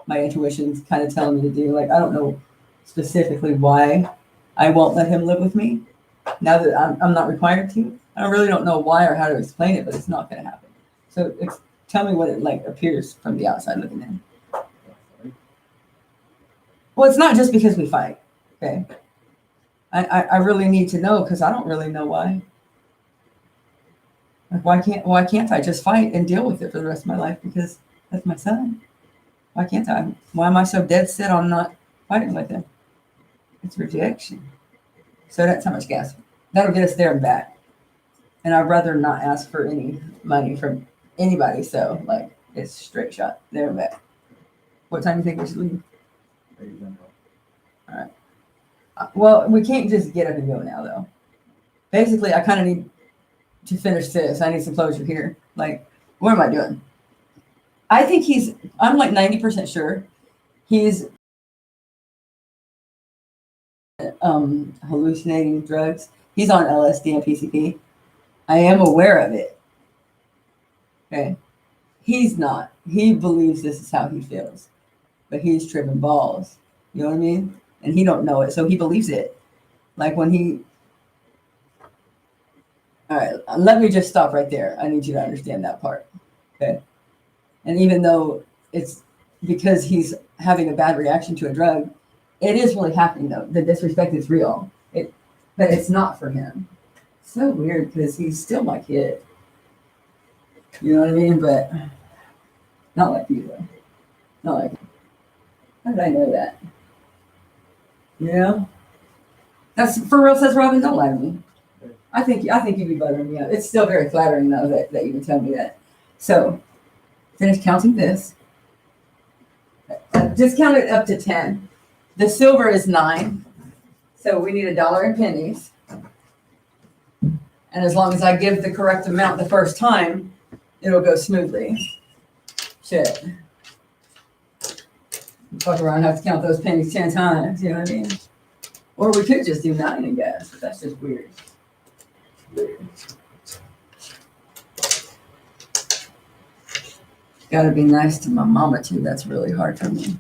intuition's kind of telling me to do. Like, I don't know specifically why I won't let him live with me now that I'm not required to. I really don't know why or how to explain it, but it's not going to happen. So tell me what it like appears from the outside looking in. Well, it's not just because we fight. Okay. I really need to know because I don't really know why. Like, why can't I just fight and deal with it for the rest of my life? Because that's my son. Why can't I? Why am I so dead set on not fighting with him? It's rejection. So that's how much gas. That'll get us there and back. And I'd rather not ask for any money from anybody. So like it's straight shot there and back. What time do you think we should leave? All right. Well, we can't just get up and go now though. Basically, I kind of need to finish this. I need some closure here. Like, what am I doing? I think I'm like 90% sure he's hallucinating drugs. He's on LSD and PCP. I am aware of it. Okay. He's not. He believes this is how he feels. But he's tripping balls. You know what I mean? And he don't know it. So he believes it. Like when he all right, let me just stop right there. I need you to understand that part. Okay. And even though it's because he's having a bad reaction to a drug, it is really happening though. The disrespect is real. But it's not for him. So weird because he's still my kid. You know what I mean? But not like you though. Not like how did I know that? You know? That's for real, says Robin, don't lie to me. I think you'd be buttering me up. It's still very flattering though that you can tell me that. So finish counting this. Just count it up to 10. The silver is 9. So we need $1 in pennies. And as long as I give the correct amount the first time, it'll go smoothly. Shit. Fuck around and have to count those pennies 10 times, you know what I mean? Or we could just do 9 and guess, but that's just weird. Gotta be nice to my mama too. That's really hard for me.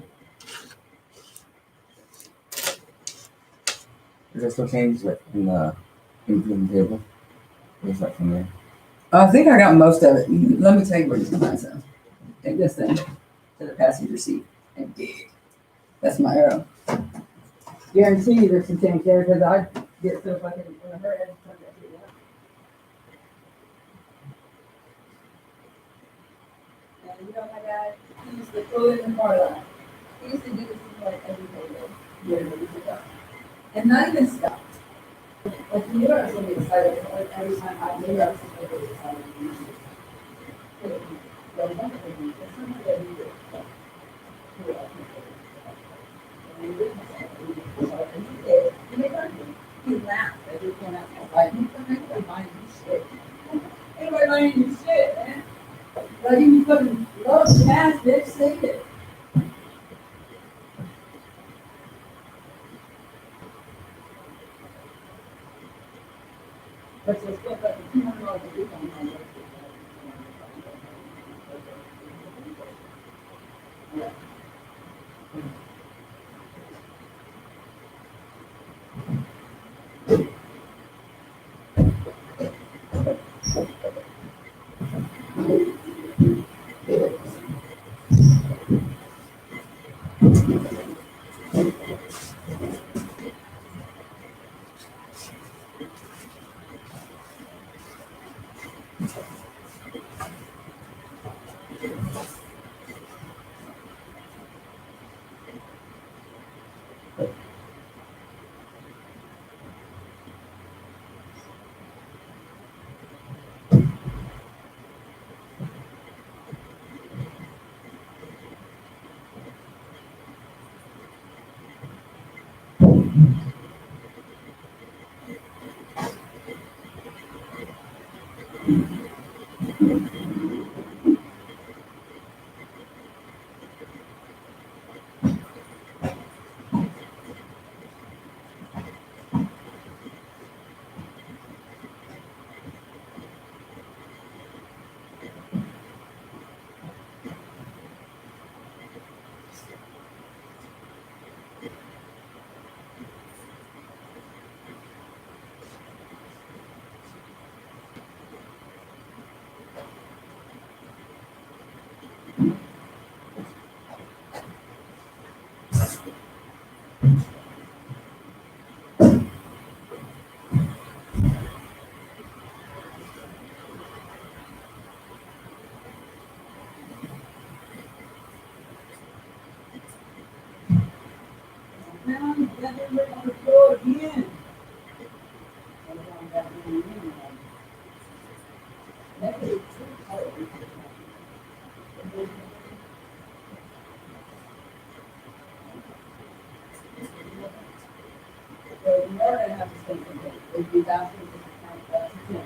Is there still change like in the table? Or is that from there? I think I got most of it. Let me tell you where you can find some. Take this thing to the passenger seat and dig. That's my arrow. Guarantee you there's some change there because I get so fucking in a hurry. And you know my dad, he used to throw it in the car line. He used to do this like every day. And not even stop. Like you know I was really excited. Like every time I knew I was really excited. He laughed every time I was like, "Anybody buying you shit? Anybody buying you shit, man? Like you fucking love gas, bitch. Say it." But you spent like $200 a week on my work. So you are gonna have to stay contained, if you ask them to count up to 10.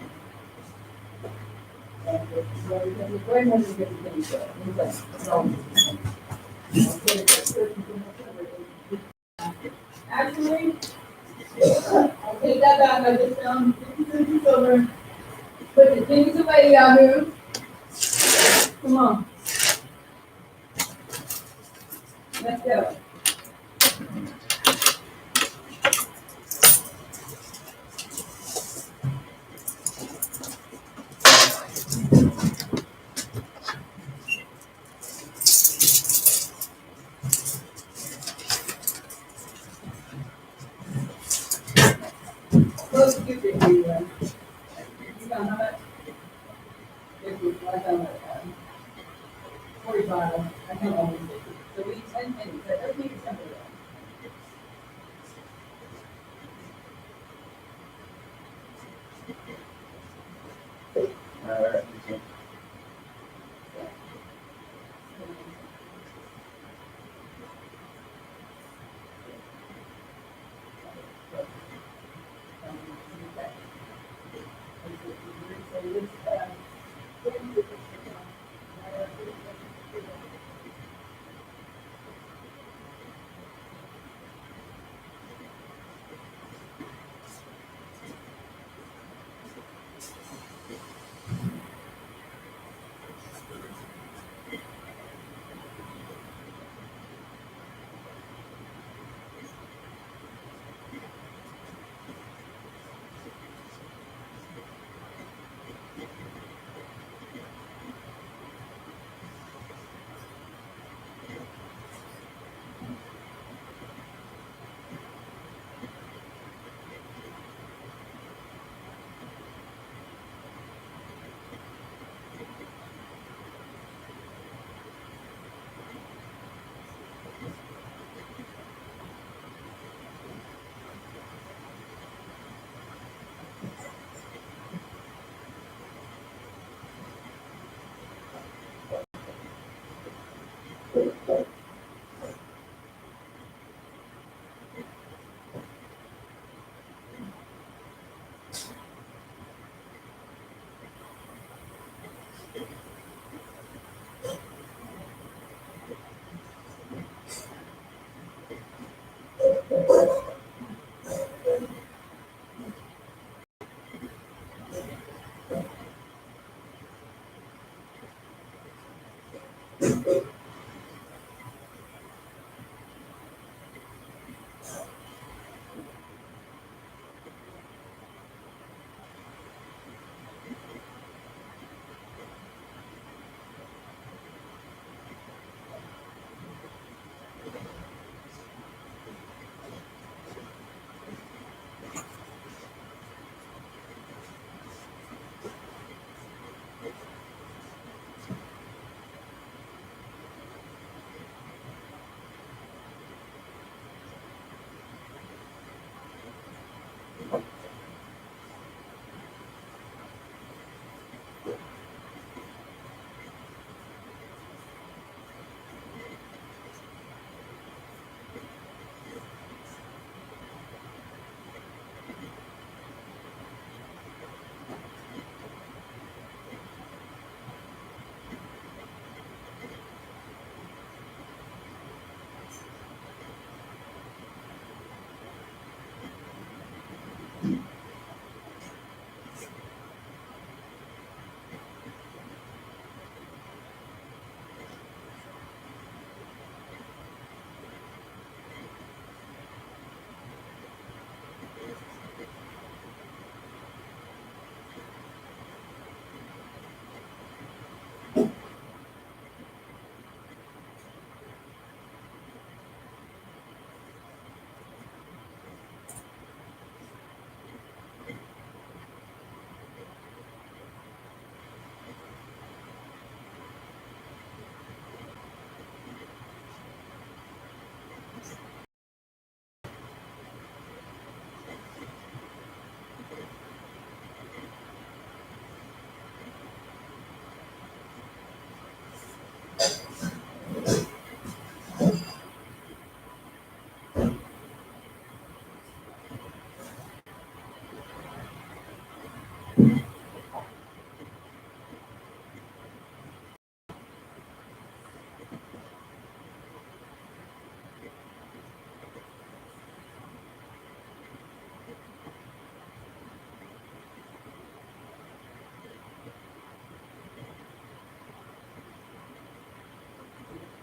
And if you already have your grandmother, you can finish it, so. Actually, I'll take that back, I just found 50 silver, put the things away out here. Come on. Let's go. Close to 50, anyway. You got how much? 50, I found that. 45, I can't always 50. So we need 10 pennies, that doesn't make it simple though. Alright.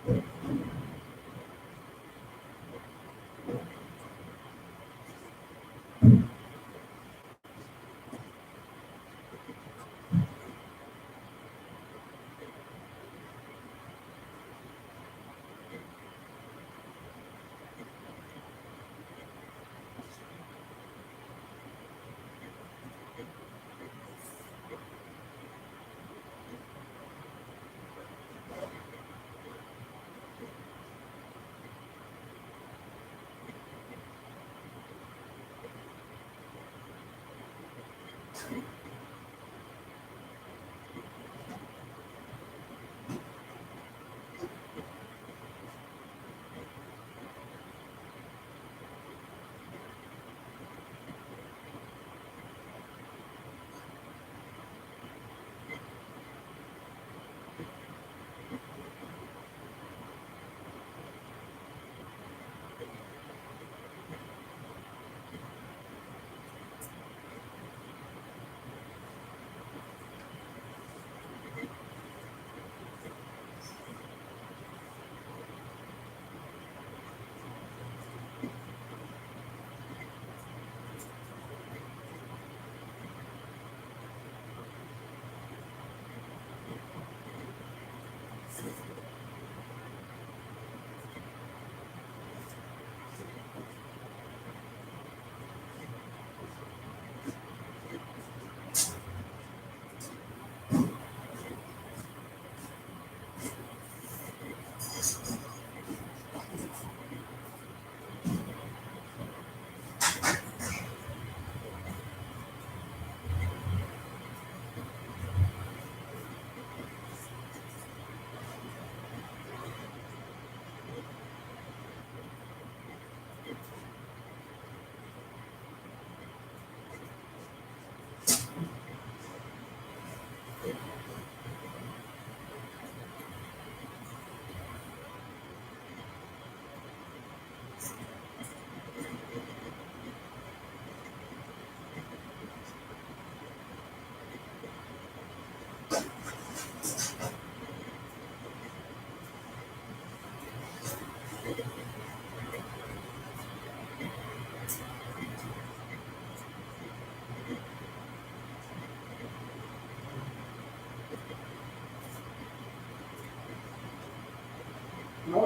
Well,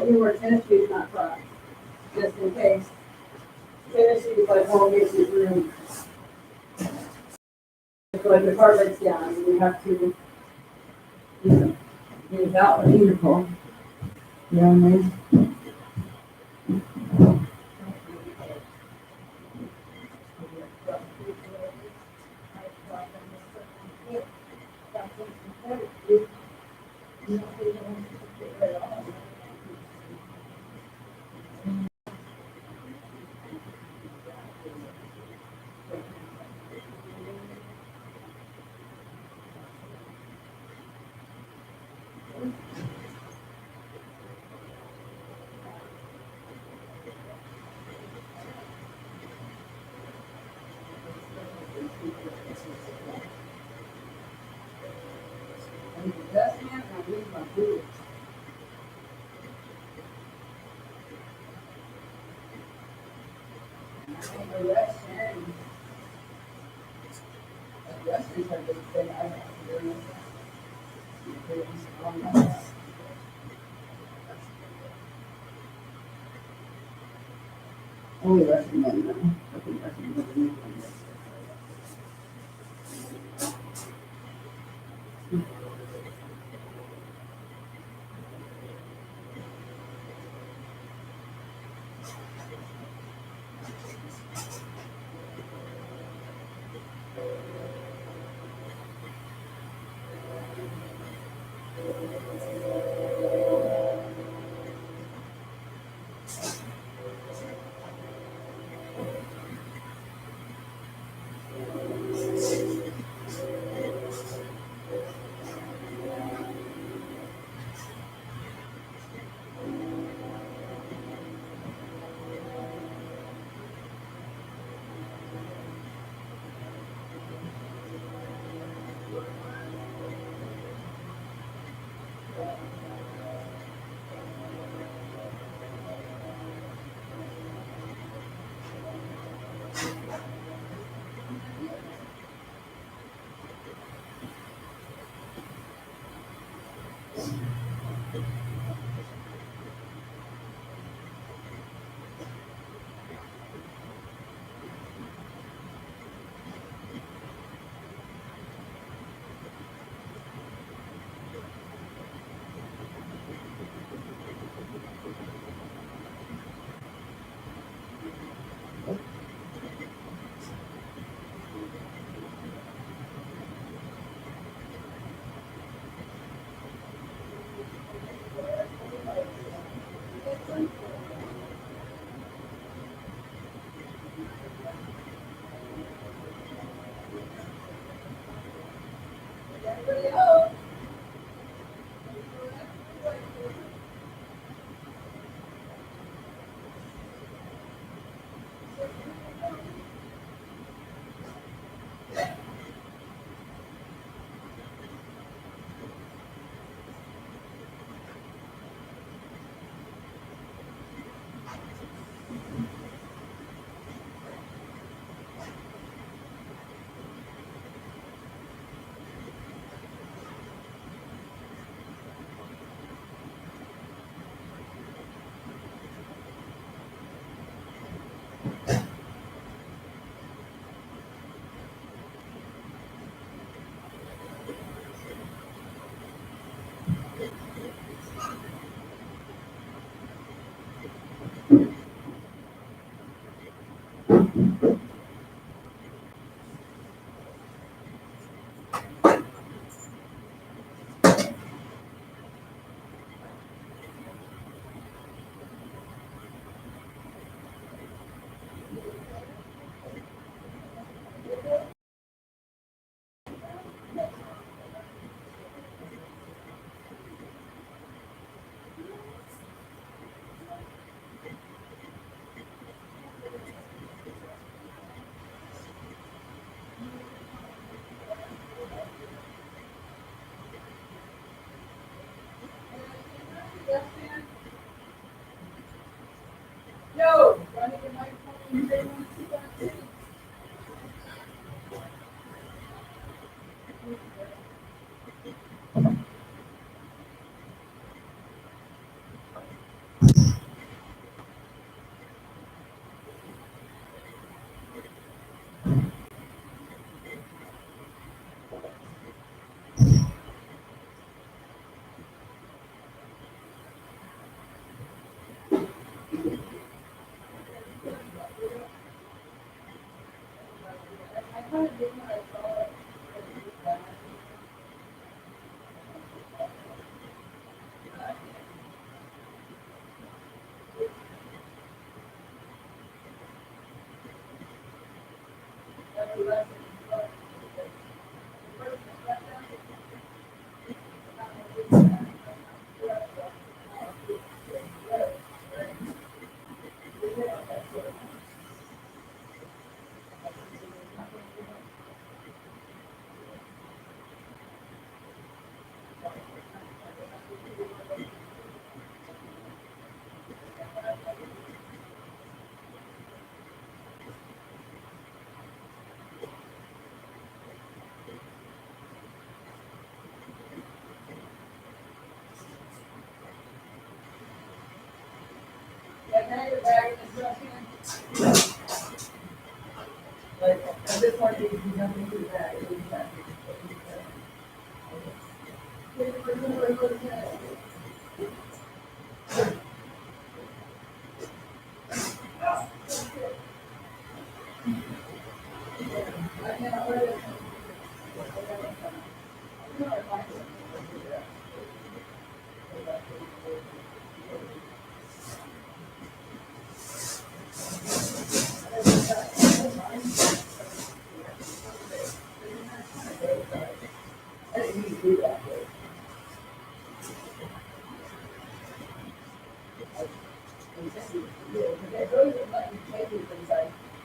you were Tennessee's not trying, just in case. Tennessee's like home bases room. If like the car breaks down, we have to, you know, use that one. Beautiful. You know what I mean? And the best man, I leave my boots. And the Russians, the Russians have been saying, I don't know. Only Russian men, though. I think Russian men. No.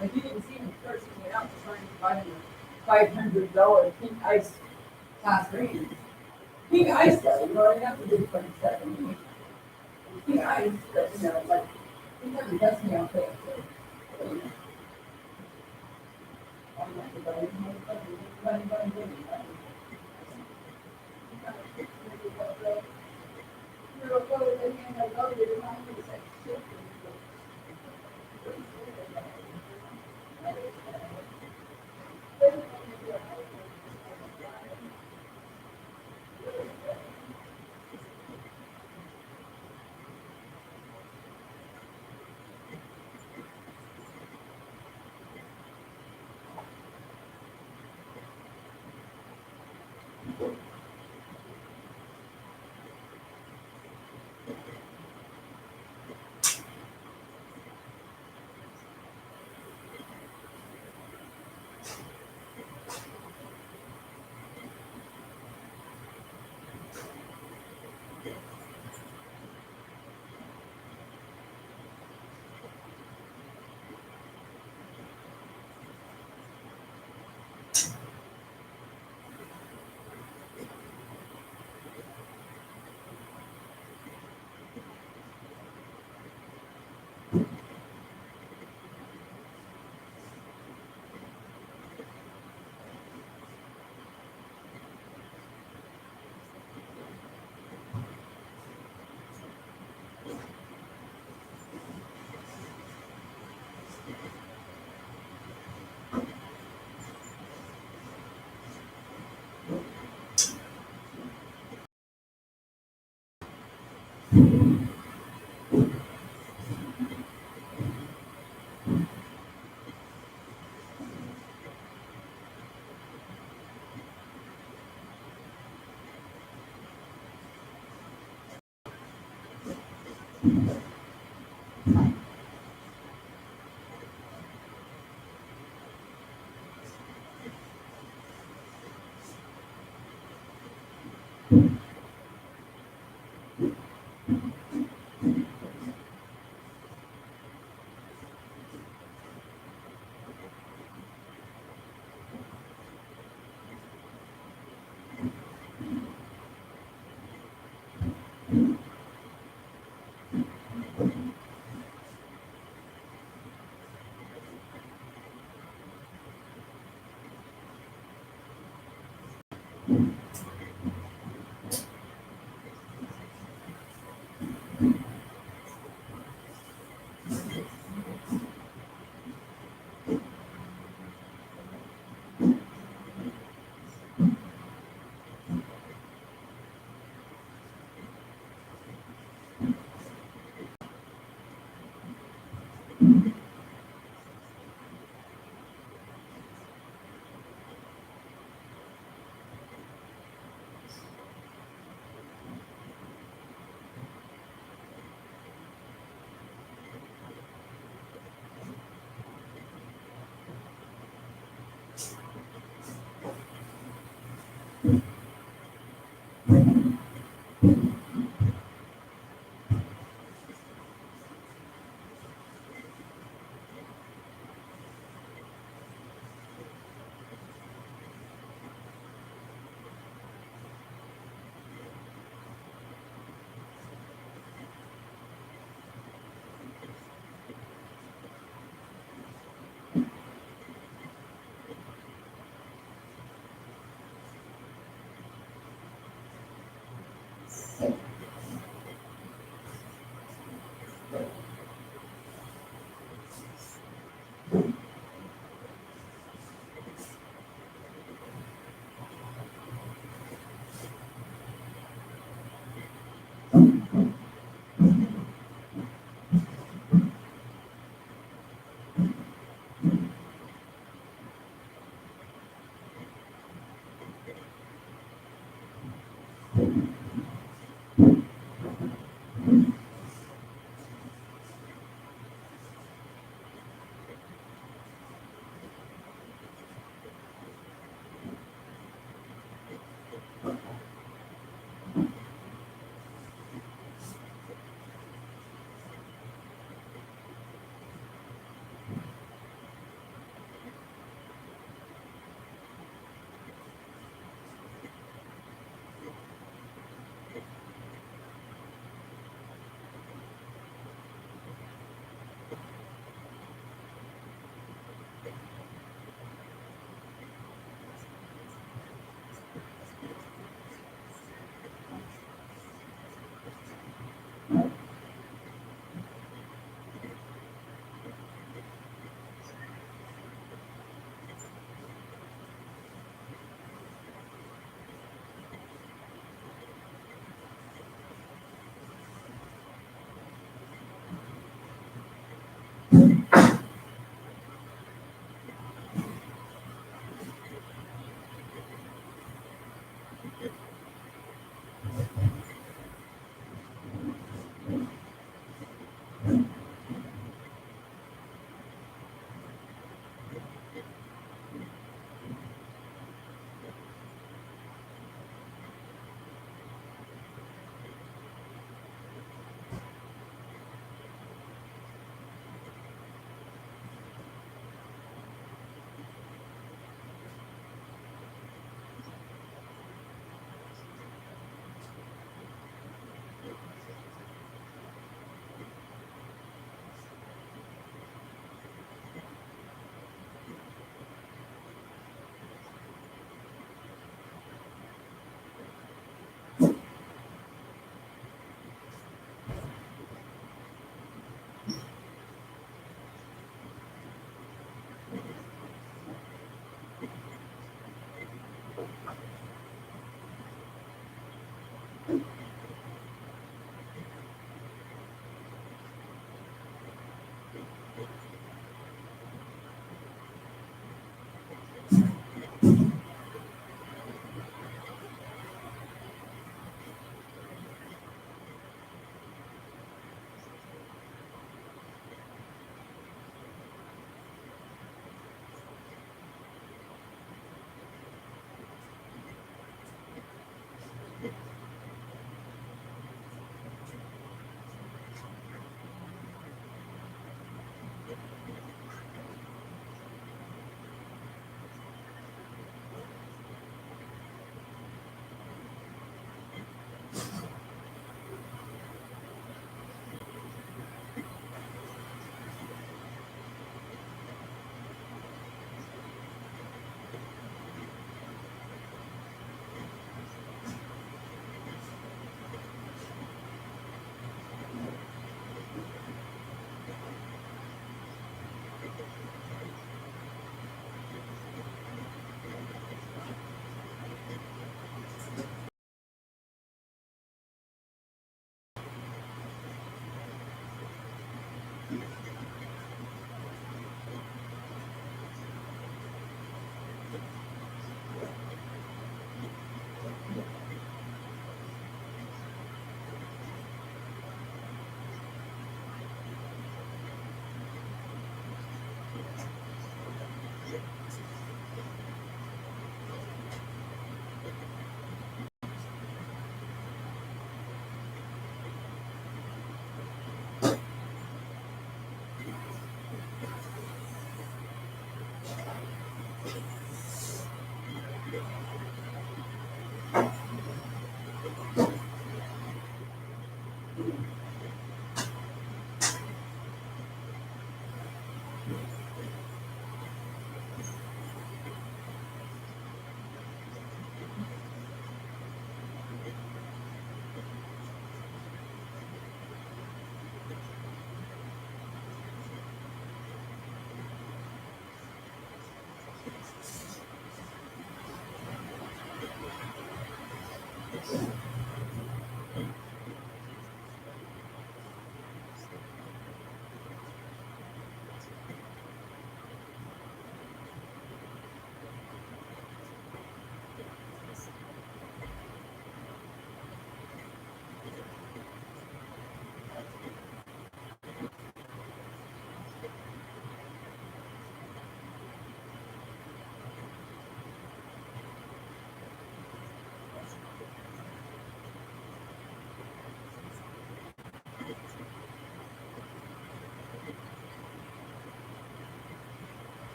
Like you didn't see me first when out to trying to buy me $500 pink ice class rings. Pink ice though, you know, I have to do 27. Pink ice, but you know, like, it doesn't test me on things. So, you know. I'm like, but I didn't know what to do. You're a photo, and I love you, and I'm gonna say, shit.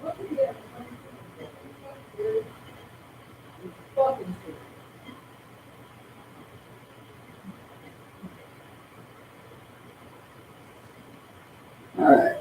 What did you get? Fucking shit. All right.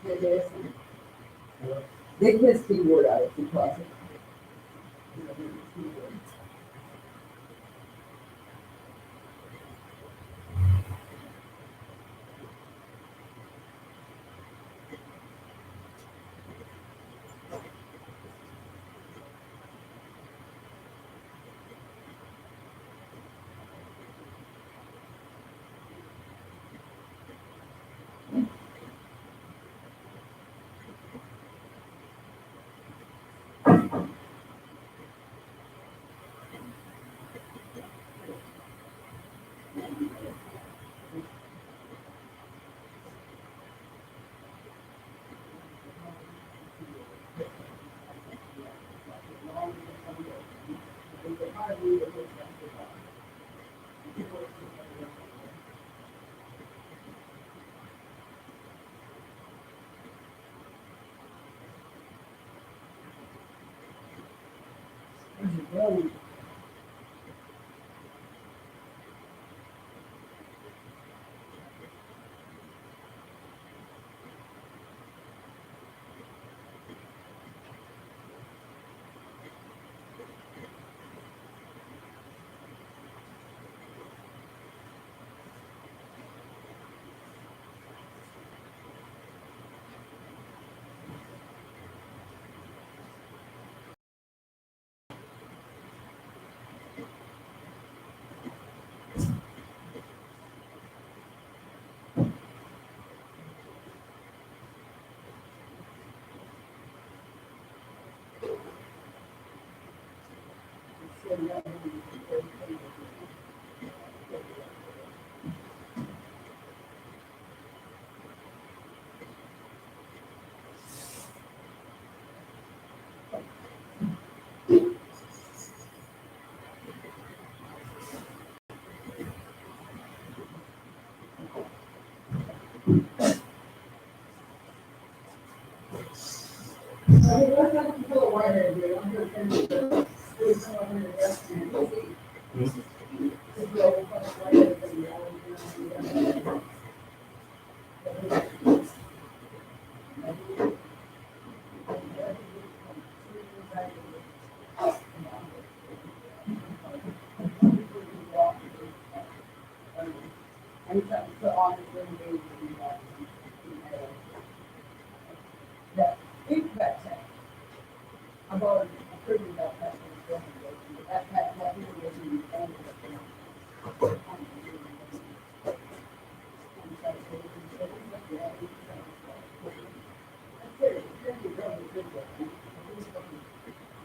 It is. Dig his keyboard out of the closet. I've already approved that. That irrigation plan.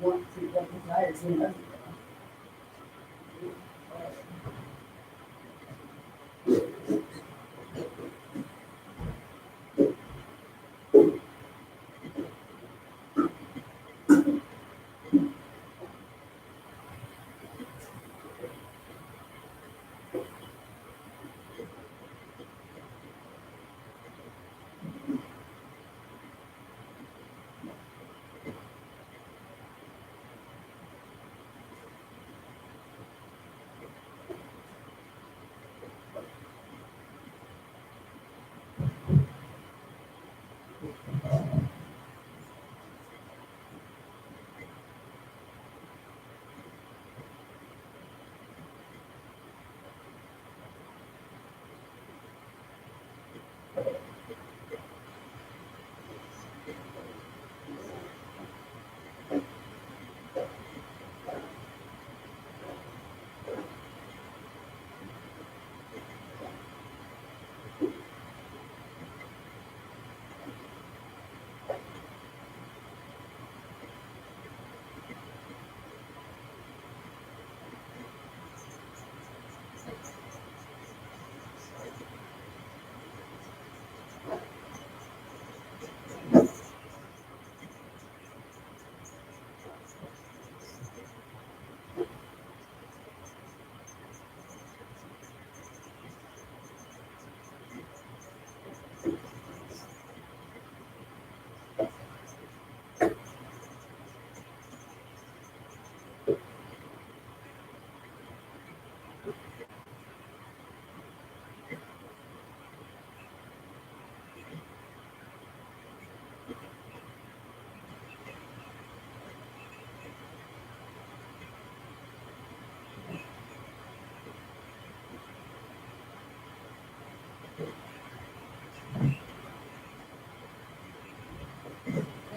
Want to get desires in us.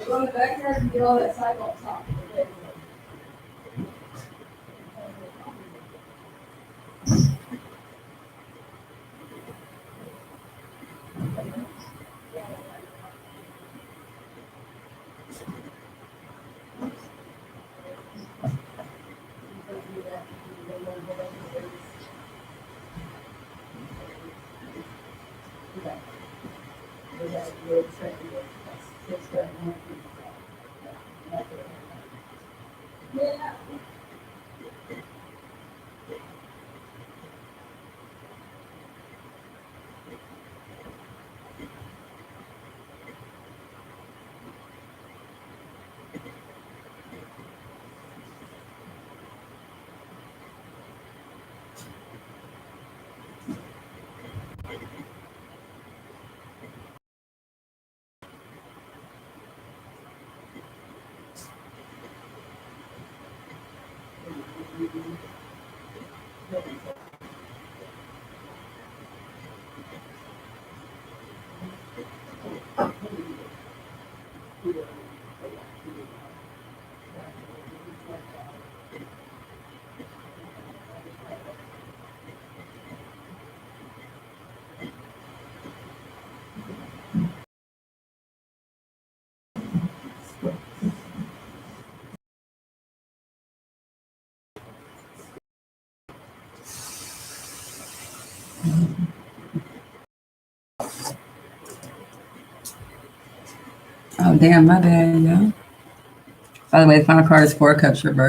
Go in the backyard and get all that sidewalk top. Yeah. Oh, damn, my bad, y'all. By the way, the final card is 4 of Cups reversed.